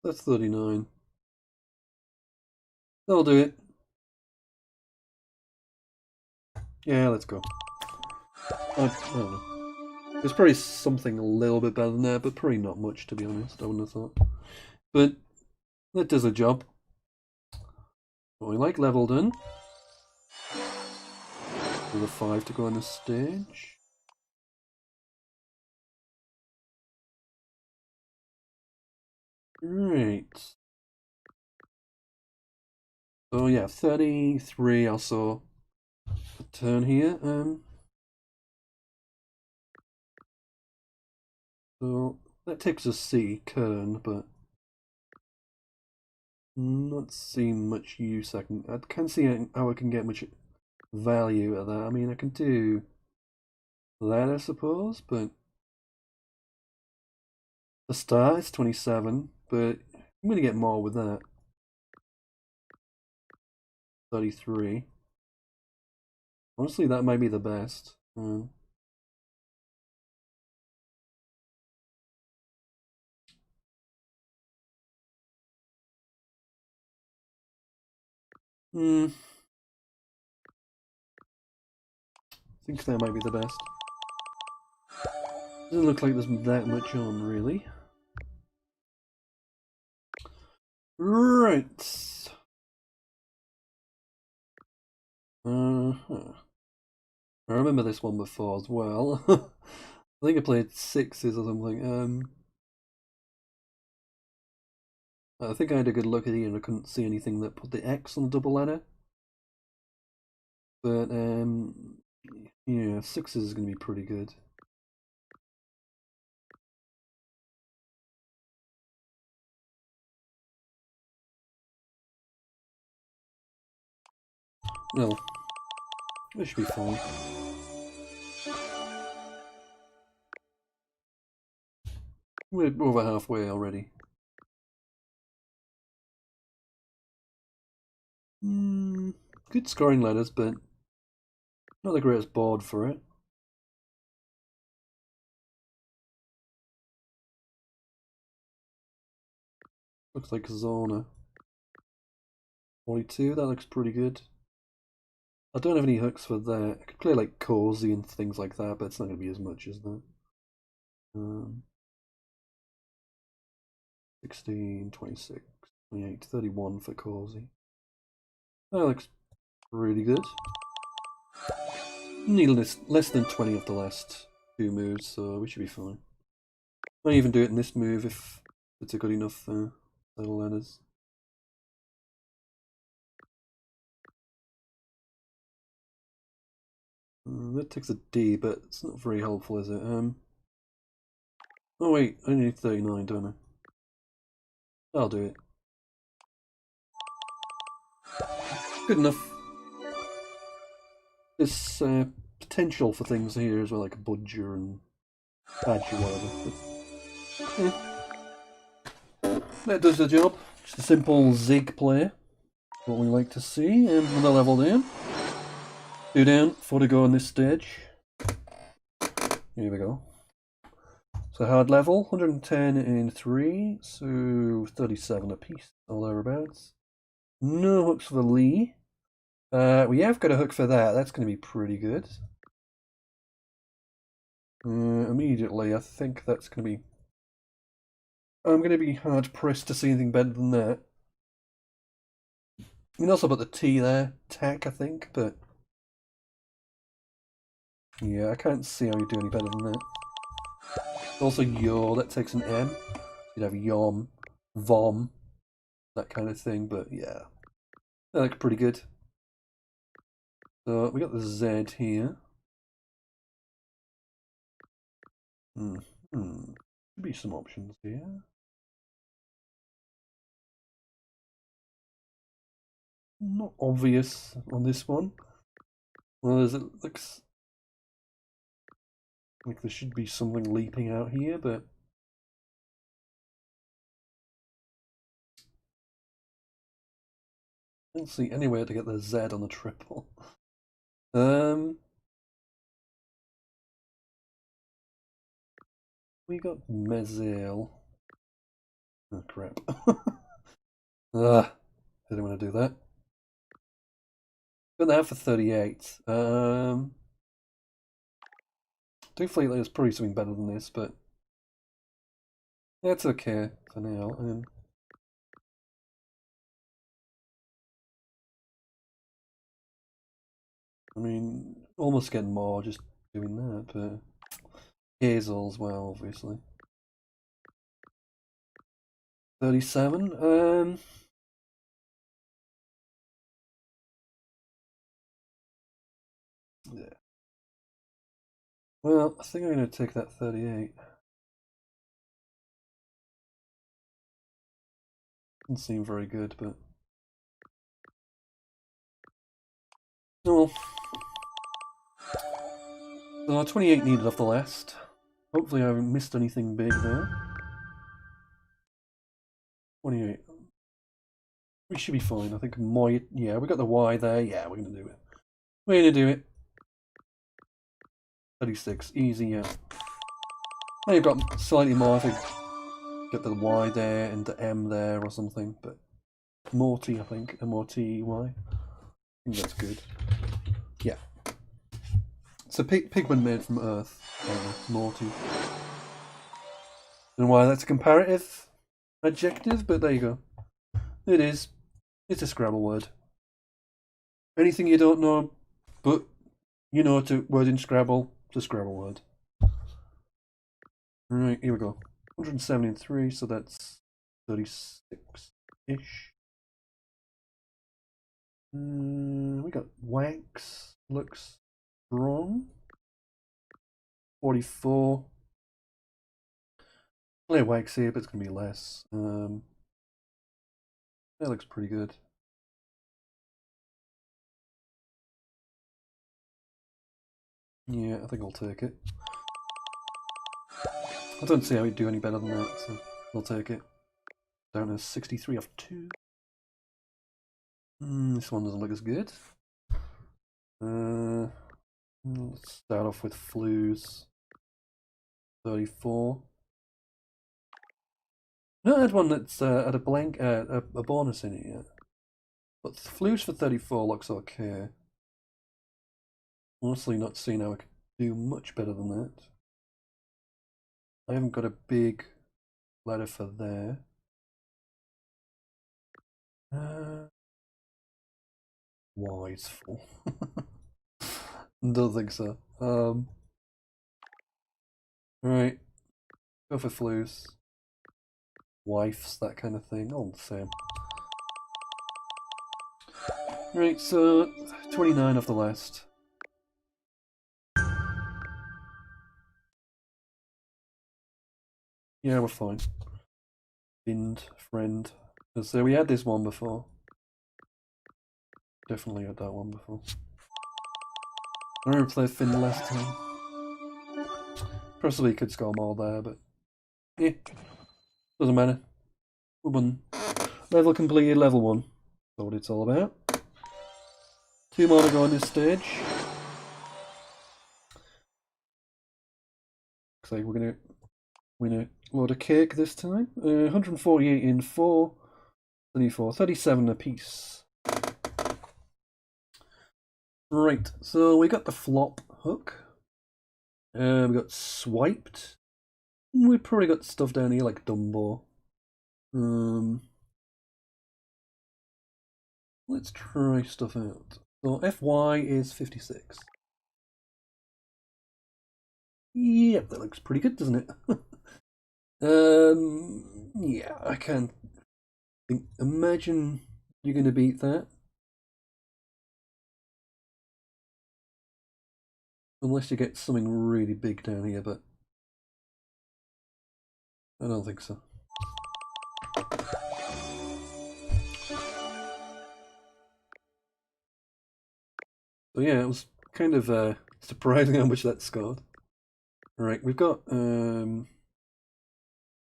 That's 39. That'll do it. Yeah, let's go. I don't know. There's probably something a little bit better than that, but probably not much, to be honest. I wouldn't have thought. But that does a job. We like level done. With a 5 to go on the stage. Right. So yeah, 33 also a turn here. So that takes a C, Kern, but Not seeing much use. I can't see how I can get much value out of that. I mean, I can do that, I suppose, but the start is 27, but I'm going to get more with that. 33. Honestly, that might be the best. I think that might be the best. Doesn't look like there's that much on, really. Right. I remember this one before as well. I think I played sixes or something. I think I had a good look at it and I couldn't see anything that put the X on the double letter. But yeah, sixes is going to be pretty good. Well, this should be fine. We're over halfway already. Good scoring letters, but not the greatest board for it. Looks like Zona. 42, that looks pretty good. I don't have any hooks for that. I could play like Cozy and things like that, but it's not going to be as much as that. 16, 26, 28, 31 for Cozy. That looks really good. Need less than 20 of the last two moves, so we should be fine. Might even do it in this move if it's a good enough little letters. That takes a D, but it's not very helpful, is it? Oh wait, I need 39, don't I? I'll do it. Good enough. There's potential for things here as well, like Budger and Badge or whatever. But, yeah. That does the job. Just a simple zig play. What we like to see. And another level down. 2 down, 4 to go on this stage. Here we go. So hard level, 110 in 3, so 37 apiece, or thereabouts. No hooks for the Lee. We have got a hook for that, that's going to be pretty good. Immediately, I think that's going to be... I'm going to be hard pressed to see anything better than that. You can also put the T there, tack, I think, but... Yeah, I can't see how you do any better than that. Also, yo, that takes an M. You'd have yom, vom, that kind of thing, but yeah. That looks pretty good. So we got the Z here. Could be some options here. Not obvious on this one. Well, it looks like there should be something leaping out here, but I don't see anywhere to get the Z on the triple. We got Mezil. Oh crap. I didn't want to do that. Got that for 38. Do feel like there's probably something better than this, but that's okay for now. I mean, almost getting more just doing that, but Hazel as well, obviously. 37. Yeah. Well, I think I'm going to take that 38. Doesn't seem very good, but... Oh well. So 28 needed off the last. Hopefully I haven't missed anything big there. 28. We should be fine. I think yeah, we got the Y there. Yeah, we're gonna do it. We're gonna do it. 36. Easy, yeah. Now you've got slightly more, I think. Get the Y there and the M there or something, but Morty, I think. M-O-T-Y. I think that's good. Yeah. So pigment made from Earth. Morty. Don't know why that's a comparative adjective, but there you go. It is. It's a Scrabble word. Anything you don't know, but you know a word in Scrabble, it's a Scrabble word. Right, here we go. 173, so that's 36-ish. We got wax. Looks strong. 44. Play wax here, but it's going to be less. That looks pretty good. Yeah, I think I'll take it. I don't see how he'd do any better than that, so I'll take it. Down to 63 off 2. This one doesn't look as good. Let's start off with flues. 34. No, I had one that's had a blank, a bonus in it yet. But flues for 34 looks okay. Honestly, not seeing how I could do much better than that. I haven't got a big letter for there. Why it's full? Don't think so. Right. Go for flues. Wifes, that kind of thing. All the same. Right, so 29 of the last. Yeah, we're fine. Bind, friend. So we had this one before. Definitely had that one before. I remember playing Finn last time. Possibly could score more there, but yeah, doesn't matter. We won. Level completed, level 1. That's what it's all about. 2 more to go on this stage. Looks like we're gonna win a load of cake this time. 148 in 4, 34, 37 apiece. Right, so we got the flop hook. We got swiped. We probably got stuff down here like Dumbo. Let's try stuff out. So FY is 56. Yep, that looks pretty good, doesn't it? Yeah, I can't imagine you're going to beat that. Unless you get something really big down here, but I don't think so. So yeah, it was kind of surprising how much that scored. Alright, we've got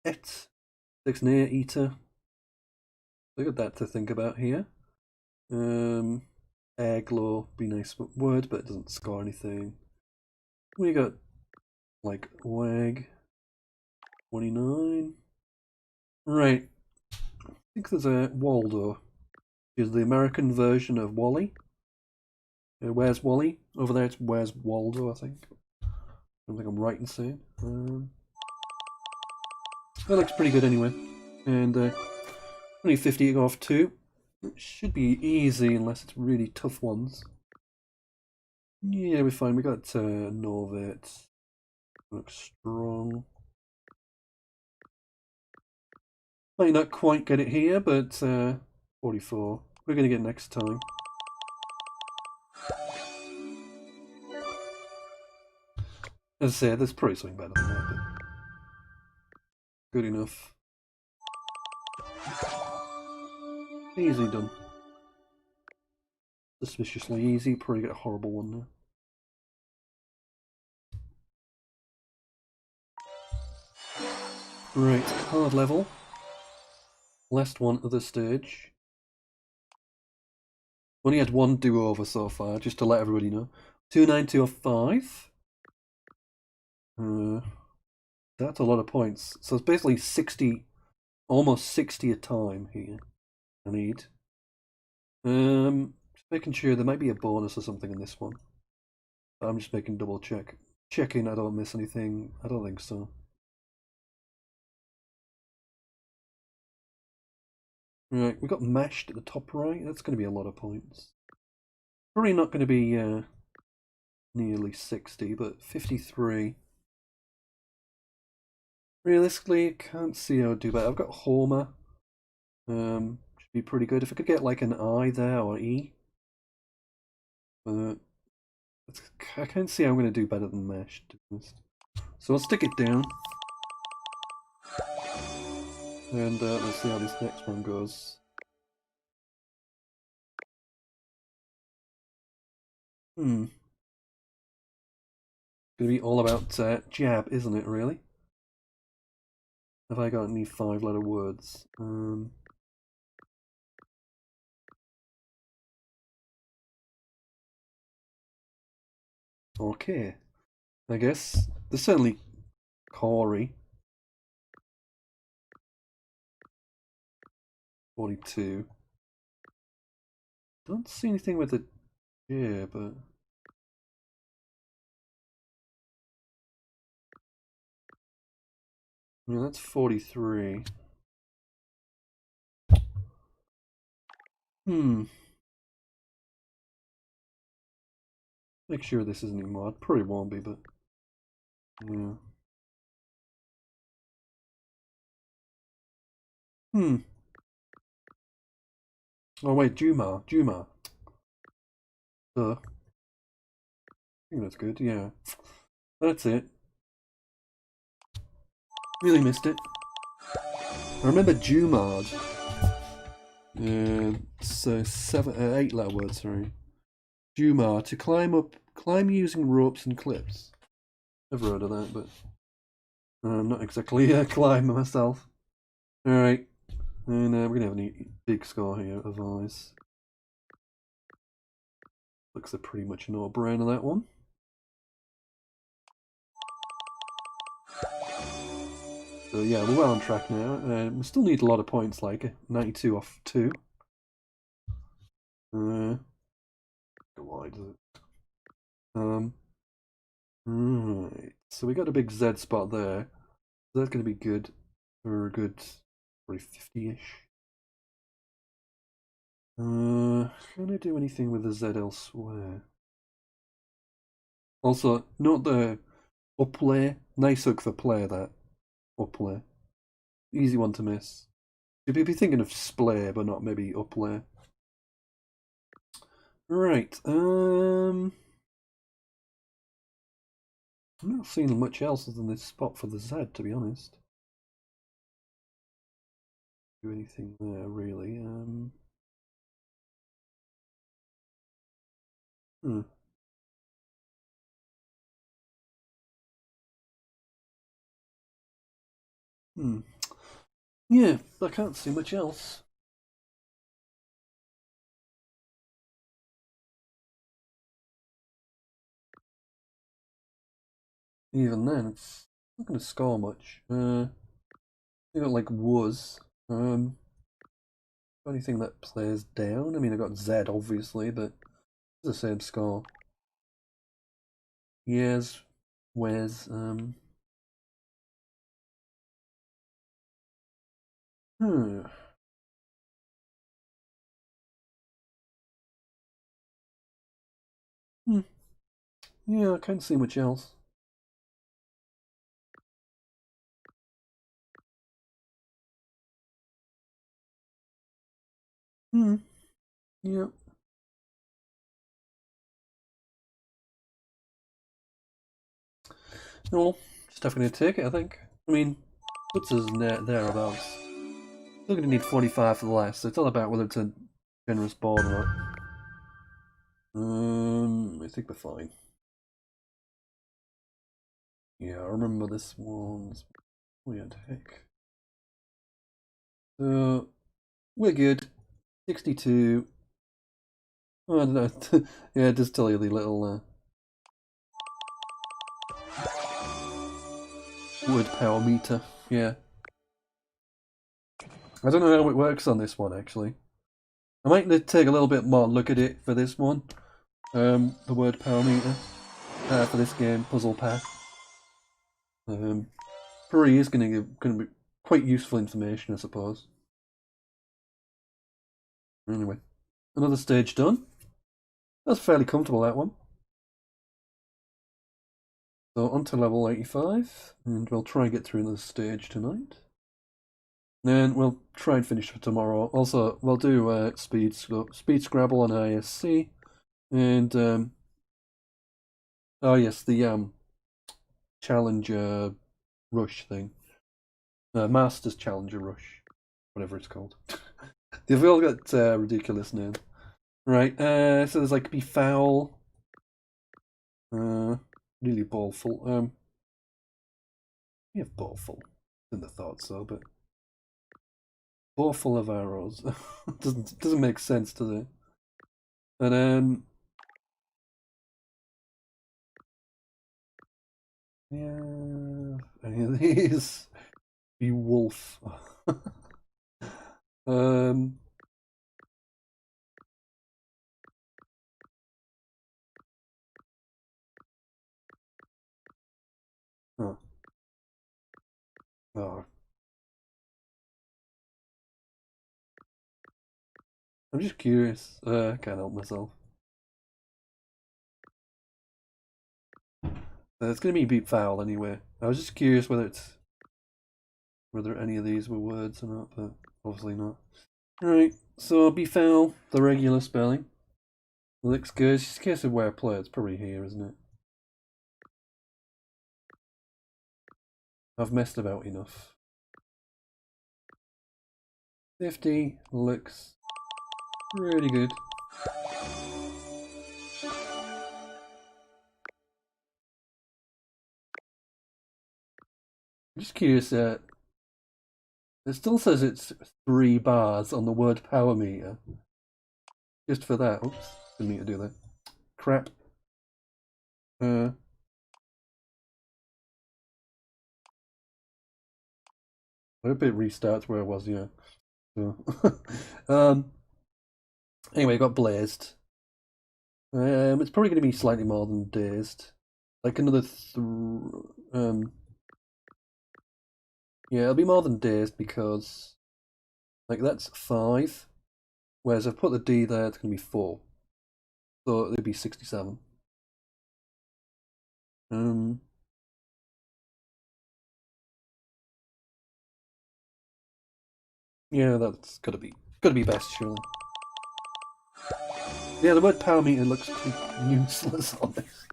Et, 6 near eater. Look at that to think about here. Airglow, be nice word, but it doesn't score anything. We got like wag 29. Right. I think there's a Waldo. Is the American version of Wally. Where's Wally? Over there it's Where's Waldo, I think. I don't think I'm right in saying. That looks pretty good anyway. And only 50 to go off 2. It should be easy unless it's really tough ones. Yeah, we're fine. We got Norvit. Looks strong. Might not quite get it here, but 44. We're going to get next time. As I said, there's probably something better than that, but good enough. Easy done. Suspiciously easy, probably get a horrible one now. Right, hard level. Last one of the stage. Only had one do-over so far, just to let everybody know. 29205. That's a lot of points. So it's basically 60, almost 60 a time here. I need. Just making sure there might be a bonus or something in this one. I'm just making double check. Checking I don't miss anything. I don't think so. Right, we got mashed at the top right. That's going to be a lot of points. Probably not going to be nearly 60, but 53. Realistically, I can't see how I'd do better. I've got Homer. Should be pretty good. If I could get like an I there or E. I can't see how I'm going to do better than Mesh, to be honest. So I'll stick it down. And let's see how this next one goes. It's going to be all about jab, isn't it, really? Have I got any 5-letter words? Okay. I guess there's certainly Corey. 42. Don't see anything with a J, but yeah, that's 43. Make sure this isn't a mod. Probably won't be, but yeah. Oh wait, Juma. I think that's good, yeah. That's it. Really missed it. I remember Jumard. So 8-letter word, sorry. Jumar, to climb using ropes and clips. Never heard of that, but I'm not exactly a climber myself. Alright, and we're gonna have a big score here, otherwise. Looks a pretty much no-brainer, that one. So yeah, we're well on track now. We still need a lot of points, like 92 off 2. Why does it? Right. So we got a big Z spot there. So that's going to be good for a good probably 50-ish. Can I do anything with the Z elsewhere? Also, not the uplay. Nice hook for play, that. Uplay. Easy one to miss. You'd be thinking of splay, but not maybe uplay. Right. I'm not seeing much else than this spot for the Z, to be honest. Do anything there, really. Yeah, I can't see much else. Even then, it's not going to score much. I got like was. Anything that plays down? I mean, I got Z obviously, but it's the same score. Yes, where's Hmm. Yeah, I can't see much else. Yeah. Well, just definitely take it, I think. I mean, puts us thereabouts. Still gonna need 45 for the last, so it's all about whether it's a generous board or not. I think we're fine. Yeah, I remember this one's weird heck. So we're good. 62. Oh, I don't know. Yeah, just tell you the little word power meter. Yeah. I don't know how it works on this one actually. I might need to take a little bit more look at it for this one. The word power meter for this game, Puzzle Pack. Probably is going to be quite useful information, I suppose. Anyway, another stage done. That's fairly comfortable, that one. So on to level 85, and we'll try and get through another stage tonight. And we'll try and finish for tomorrow. Also, we'll do speed Scrabble on ISC, and oh yes, the Challenger Rush thing. Masters Challenger Rush, whatever it's called. They've all got ridiculous names. Right, so there's like be foul. Really ballful. We have ballful. Didn't have thought so, but ballful of arrows doesn't make sense, does it? And yeah, any of these be wolf. um. Oh. Oh. I'm just curious. I can't help myself. It's gonna be beat foul anyway. I was just curious whether any of these were words or not, but obviously not. Right, so be foul, the regular spelling. Looks good. It's just a case of where I play. It's probably here, isn't it? I've messed about enough. 50 looks really good. I'm just curious, it still says it's 3 bars on the word power meter. Just for that. Oops, didn't mean to do that. Crap. I hope it restarts where I was, yeah. So, anyway, got blazed. It's probably going to be slightly more than dazed. Like another yeah, it'll be more than dazed because like that's 5. Whereas I've put the D there, it's going to be 4. So it'd be 67. Yeah, that's gotta be best, surely. Yeah, the word power meter looks pretty useless on this.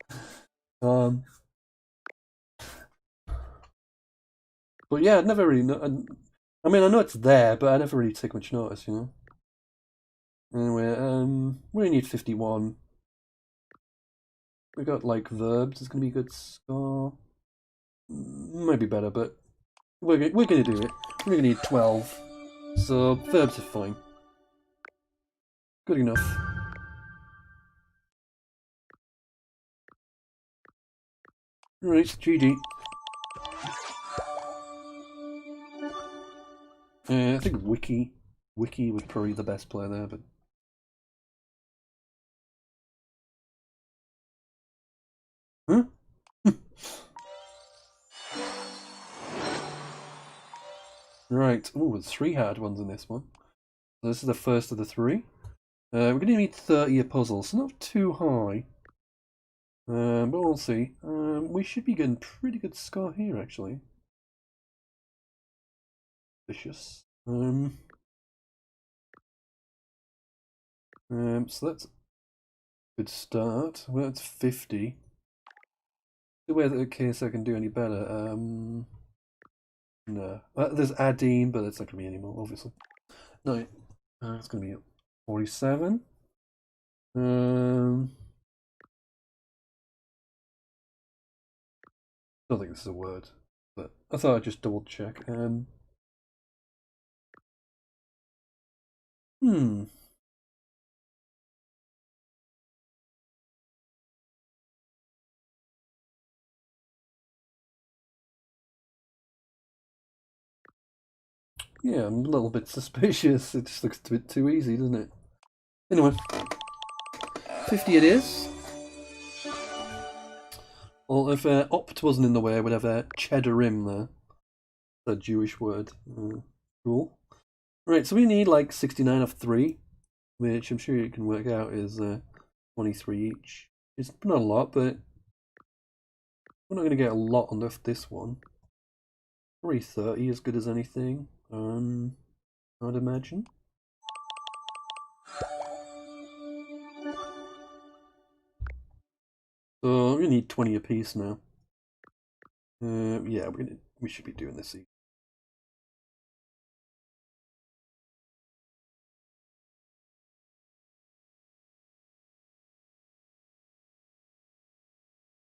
But yeah, I'd never really know. I mean, I know it's there, but I never really take much notice, you know. Anyway, we only need 51. We got like verbs. It's gonna be a good score. Might be better, but we're gonna do it. We're gonna need 12. So verbs are fine. Good enough. Right, GG. I think Wiki was probably the best player there, but huh? Right. Oh, there's 3 hard ones in this one. So this is the first of the 3. We're going to need 30 a puzzle, so not too high. But we'll see. We should be getting pretty good score here, actually. Vicious. So that's a good start. Well, that's 50. The way that case I can do any better. No. There's Adine, but it's not going to be anymore, obviously. No, it's going to be 47. Don't think this is a word, but I thought I'd just double check. Hmm. Yeah, I'm a little bit suspicious. It just looks a bit too easy, doesn't it? Anyway, 50 it is. Well, if opt wasn't in the way, we'd have cheddarim there. A Jewish word. Cool. Right, so we need like 69 of 3, which I'm sure you can work out is 23 each. It's not a lot, but we're not going to get a lot on this one. Probably 30, as good as anything, I'd imagine. So we need 20 apiece now. Yeah, we should be doing this.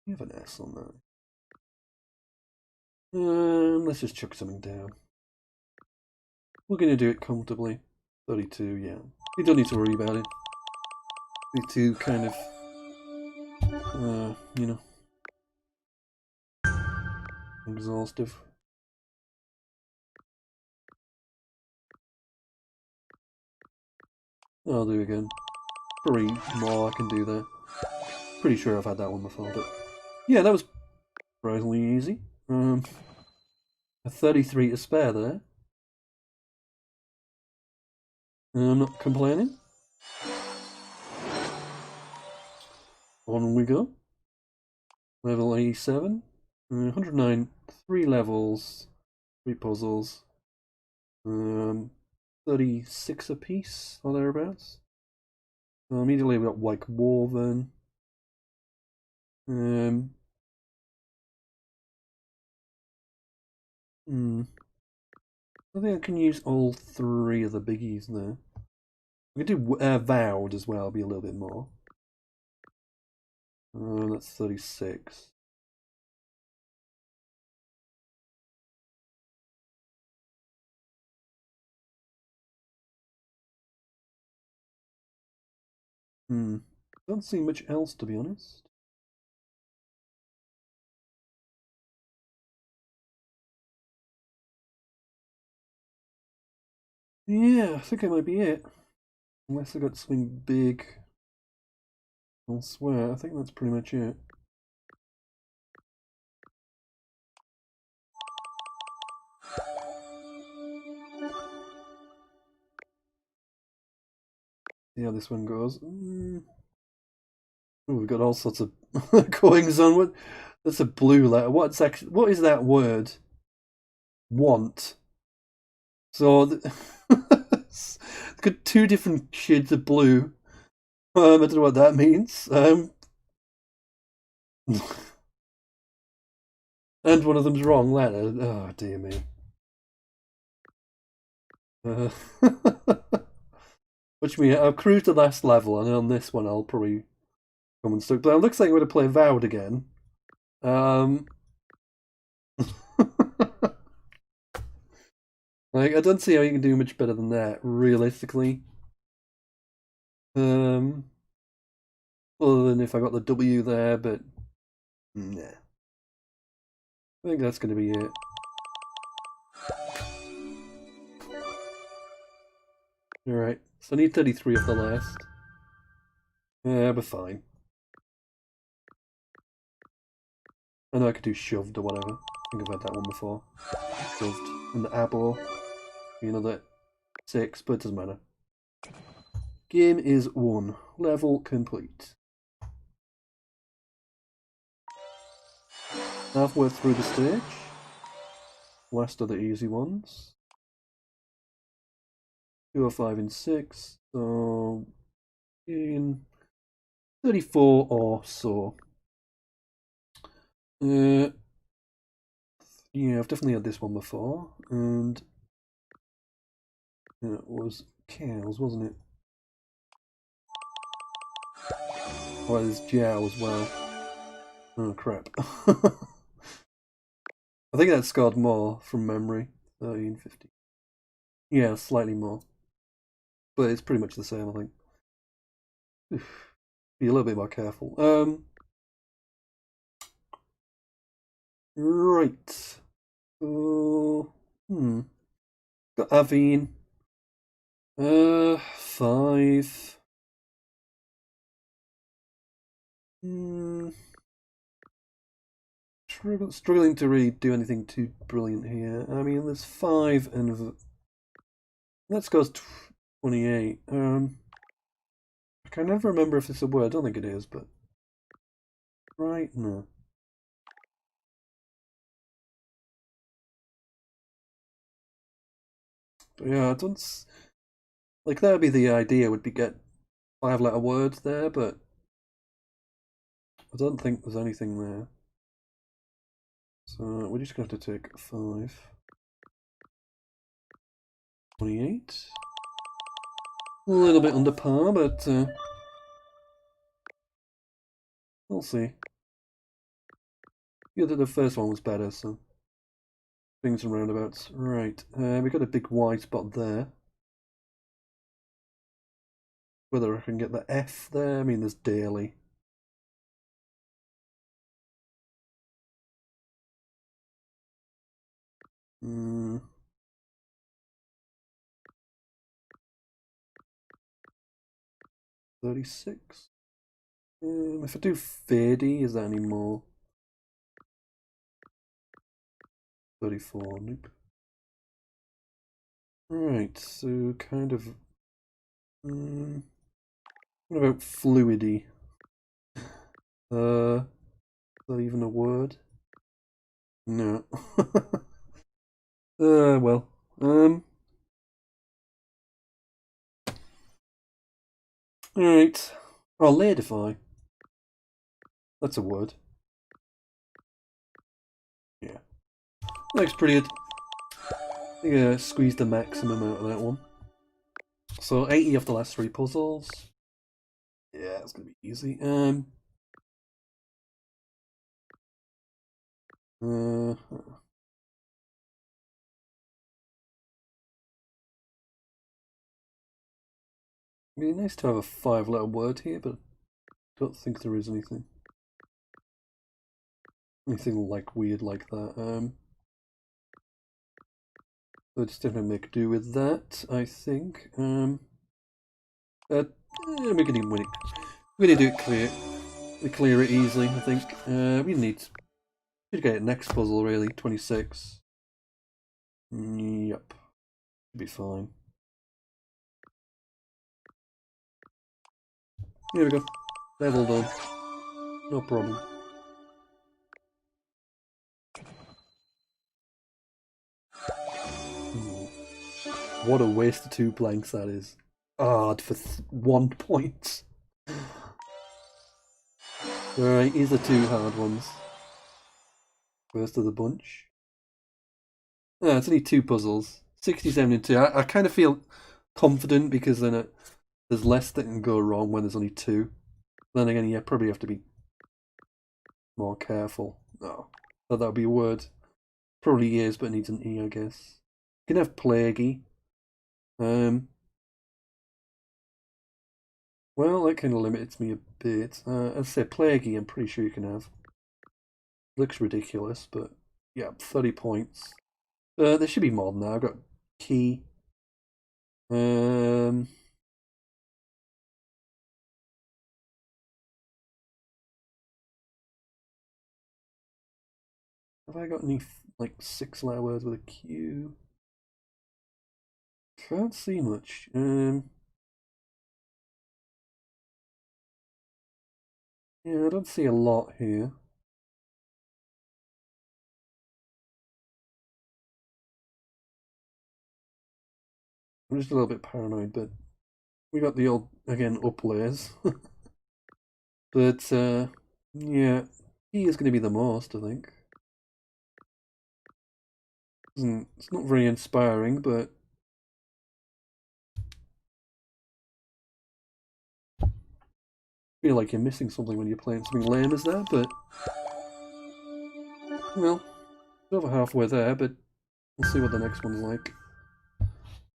We have an S on that. Let's just chuck something down. We're going to do it comfortably. 32, yeah. We don't need to worry about it. Need to kind of, you know, exhaustive. I'll do again. Probably more I can do there. Pretty sure I've had that one before, but yeah, that was surprisingly easy. A 33 to spare there. I'm not complaining. On we go. Level 87. 109. 3 levels. 3 puzzles. 36 apiece, or thereabouts. So immediately we've got White Woven. I think I can use all 3 of the biggies there. We could do Vowed as well, be a little bit more. That's 36. Don't see much else, to be honest. Yeah, I think it might be it. Unless I got something big elsewhere, I think that's pretty much it. See how this one goes. Ooh, we've got all sorts of goings on. What? That's a blue letter. What is that word? Want. So it's got 2 different shades of blue. I don't know what that means. And one of them's wrong letter. Oh dear me. Which means I'll cruise the last level, and on this one I'll probably come and stuck. But it looks like I'm going to play Vowed again. Like I don't see how you can do much better than that, realistically. Other than if I got the W there, but nah. I think that's going to be it. Alright, so I need 33 of the last. Yeah, we're fine. I know I could do Shoved or whatever. I think I've had that one before. Shoved. And the Abo. Another 6, but it doesn't matter. Game is 1. Level complete. Halfway through the stage. Last of the easy ones. 205 and 6. So in 34 or so. Yeah, I've definitely had this one before, and it was cows, wasn't it? Well, there's Jiao as well. Oh crap. I think that scored more from memory. 1350. Yeah, slightly more. But it's pretty much the same, I think. Oof. Be a little bit more careful. Right. Oh, got Aveen. 5. Hmm. Struggling to really do anything too brilliant here. I mean, there's 5 and let's go 28. I can never remember if it's a word. I don't think it is, but right, no. But yeah, I don't like that'd be the idea. Would be get 5-letter words there, but I don't think there's anything there. So we're just going to have to take 5. 28. A little bit under par, but we'll see. Yeah, the first one was better, so things and roundabouts. Right, we got a big Y spot there. Whether I can get the F there, I mean, there's daily. Hmm. 36. If I do 30, is that any more? 34, nope. Right, so kind of. What about fluidy? Is that even a word? No. Well. Alright. Oh, laidify. That's a word. Yeah. Looks pretty good. I think I squeezed the maximum out of that one. So 80 of the last 3 puzzles. Yeah, it's gonna be easy. Uh, It'd be nice to have a 5-letter word here, but I don't think there is anything. Anything like weird like that. So just gonna make do with that, I think. We can even win it. We're gonna do it clear. We clear it easily, I think. We need to get it next puzzle really. 26. Yep. Should be fine. Here we go. Level done. No problem. What a waste of 2 blanks that is. Hard for 1 point. Alright, here's the 2 hard ones. First of the bunch. It's only 2 puzzles. 67 and 2. I kind of feel confident because then there's less that can go wrong when there's only 2. Then again, yeah, probably have to be more careful. No, thought that would be a word. Probably is, but it needs an E, I guess. You can have plaguey. Well, that kind of limits me a bit. I'd say plaguey, I'm pretty sure you can have. Looks ridiculous, but yeah, 30 points. There should be more than that. I've got key. Have I got any like 6-letter words with a Q? Can't see much. Yeah, I don't see a lot here. I'm just a little bit paranoid, but we got the old, again, up layers. But, yeah, he is going to be the most, I think. It's not very inspiring, but I feel like you're missing something when you're playing something lame as that, but well, over halfway there, but we'll see what the next one's like.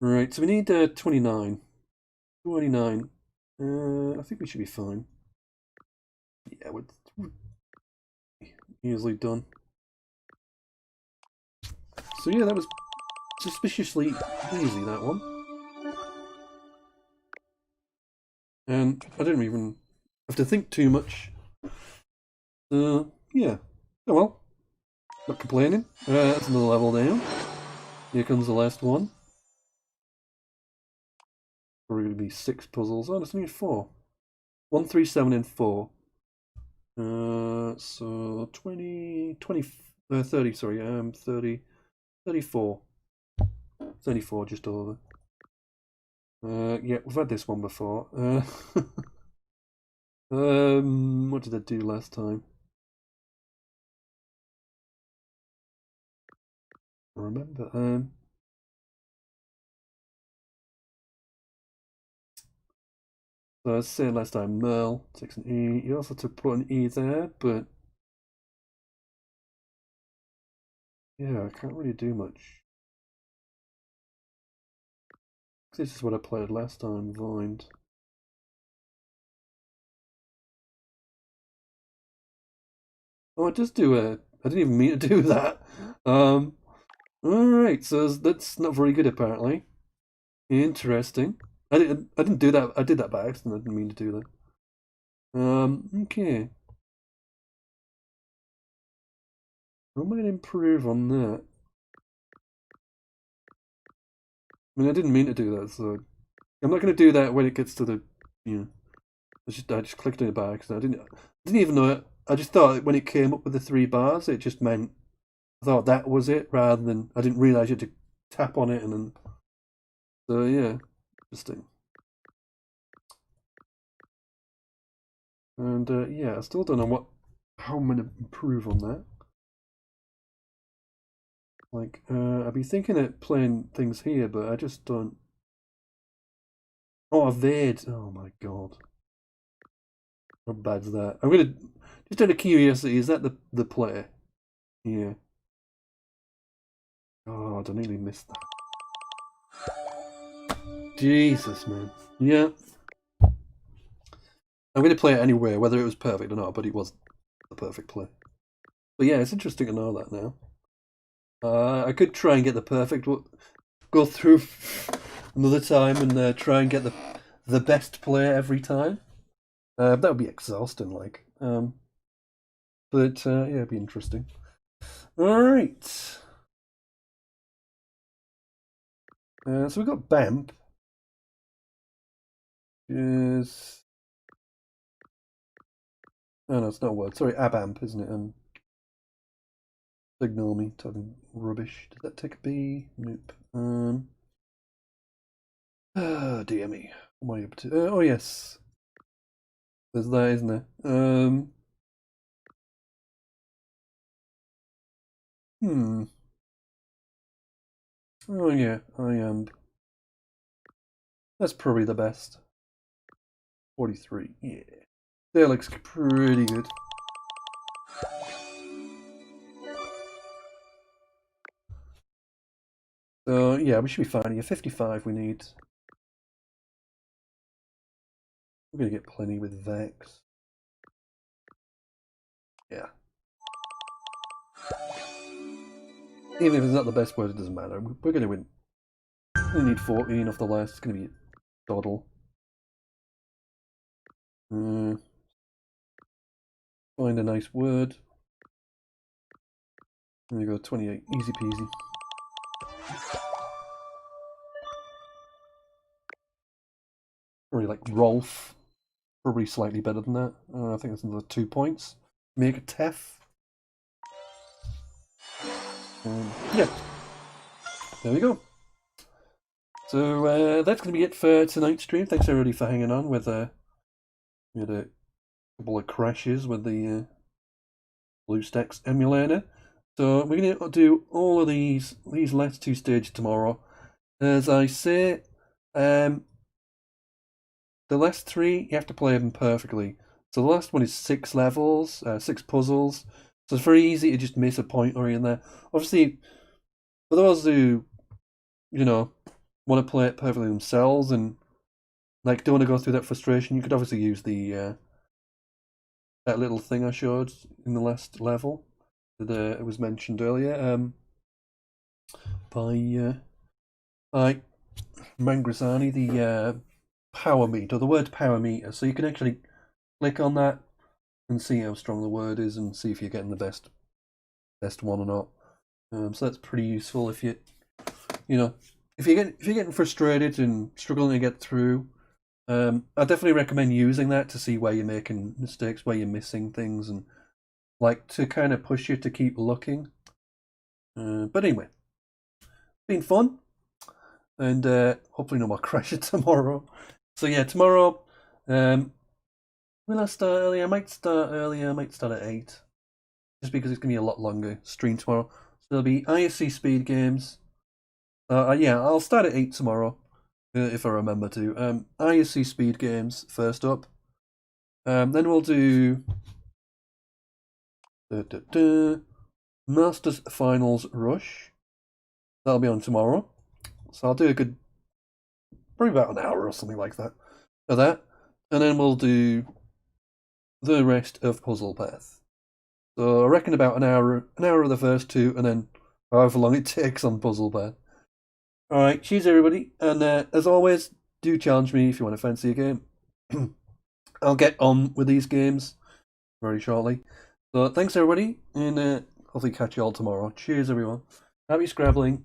Right, so we need 29. 29. I think we should be fine. Yeah, we're easily done. So yeah, that was suspiciously easy, that one. And I didn't even have to think too much. Yeah. Oh well. Not complaining. That's another level down. Here comes the last one. Probably going to be 6 puzzles. Oh, there's only 4. 1, 3, 7, and 4. So 20, 30, sorry, 30, 34. 34, just over. Yeah, we've had this one before. What did I do last time? I remember. So I was saying last time, Merle takes an E. You also have to put an E there, but yeah, I can't really do much. This is what I played last time, Void. Oh, I just do a. I didn't even mean to do that. Alright, so that's not very good apparently. Interesting. I didn't do that. I did that by accident. I didn't mean to do that. Okay. How am I going to improve on that? I mean, I didn't mean to do that, so I'm not going to do that when it gets to the, you know, I just clicked on it by accident. I didn't even know it. I just thought when it came up with the 3 bars, it just meant I thought that was it, rather than I didn't realize you had to tap on it and then. So yeah, interesting. And yeah, I still don't know how I'm gonna improve on that. Like, I'd be thinking of playing things here, but I just don't. Oh, evade! Oh my god, how bad's that? I'm gonna just out of curiosity, is that the play? Yeah. Oh, I nearly missed that. Jesus, man. Yeah. I'm going to play it anyway, whether it was perfect or not, but it was the perfect play. But yeah, it's interesting to know that now. I could try and get the perfect, go through another time and try and get the best play every time. That would be exhausting, like. But yeah, it'd be interesting. All right. So we've got Bamp. Is oh no, it's not a word. Sorry, Abamp, isn't it? Ignore me talking rubbish. Did that take a B? Nope. Dear me. What am I up to? Oh yes, there's that, isn't there? Hmm. Oh yeah, I am. That's probably the best. 43. Yeah, that looks pretty good. So yeah, we should be fine here. 55 we need. We're gonna get plenty with Vex. Yeah. Even if it's not the best word, it doesn't matter. We're gonna win. We need 14 off the last. It's gonna be Doddle. Find a nice word. There you go, 28. Easy peasy. Probably like Rolf. Probably slightly better than that. I think that's another 2 points. Make a Tef. Yeah. There we go. So that's going to be it for tonight's stream. Thanks everybody for hanging on with we had a couple of crashes with the BlueStacks emulator. So we're going to do all of these last two stages tomorrow. As I say, the last three, you have to play them perfectly. So the last one is 6 levels, 6 puzzles. So it's very easy to just miss a point or in there. Obviously, for those who, want to play it perfectly themselves and don't want to go through that frustration, you could obviously use the that little thing I showed in the last level that it was mentioned earlier by Mangrazani, the power meter, the word power meter. So you can actually click on that and see how strong the word is and see if you're getting the best one or not. So that's pretty useful if if you're getting frustrated and struggling to get through. I definitely recommend using that to see where you're making mistakes, where you're missing things, and to kind of push you to keep looking. But anyway, been fun, and hopefully no more crashes tomorrow. So yeah, tomorrow, will I start early? I might start earlier. I might start at 8, just because it's gonna be a lot longer stream tomorrow. So there'll be ISC speed games. Yeah, I'll start at 8 tomorrow, if I remember to. ISC speed games first up. Then we'll do Masters Finals Rush. That'll be on tomorrow. So I'll do a good, probably about an hour or something like that for that. And then we'll do the rest of Puzzle Path. So I reckon about an hour of the first two, and then however long it takes on Puzzle Path. Alright, cheers everybody, and as always, do challenge me if you want to fancy a game. I'll get on with these games very shortly. So thanks everybody, and hopefully catch you all tomorrow. Cheers everyone. Happy Scrabbling.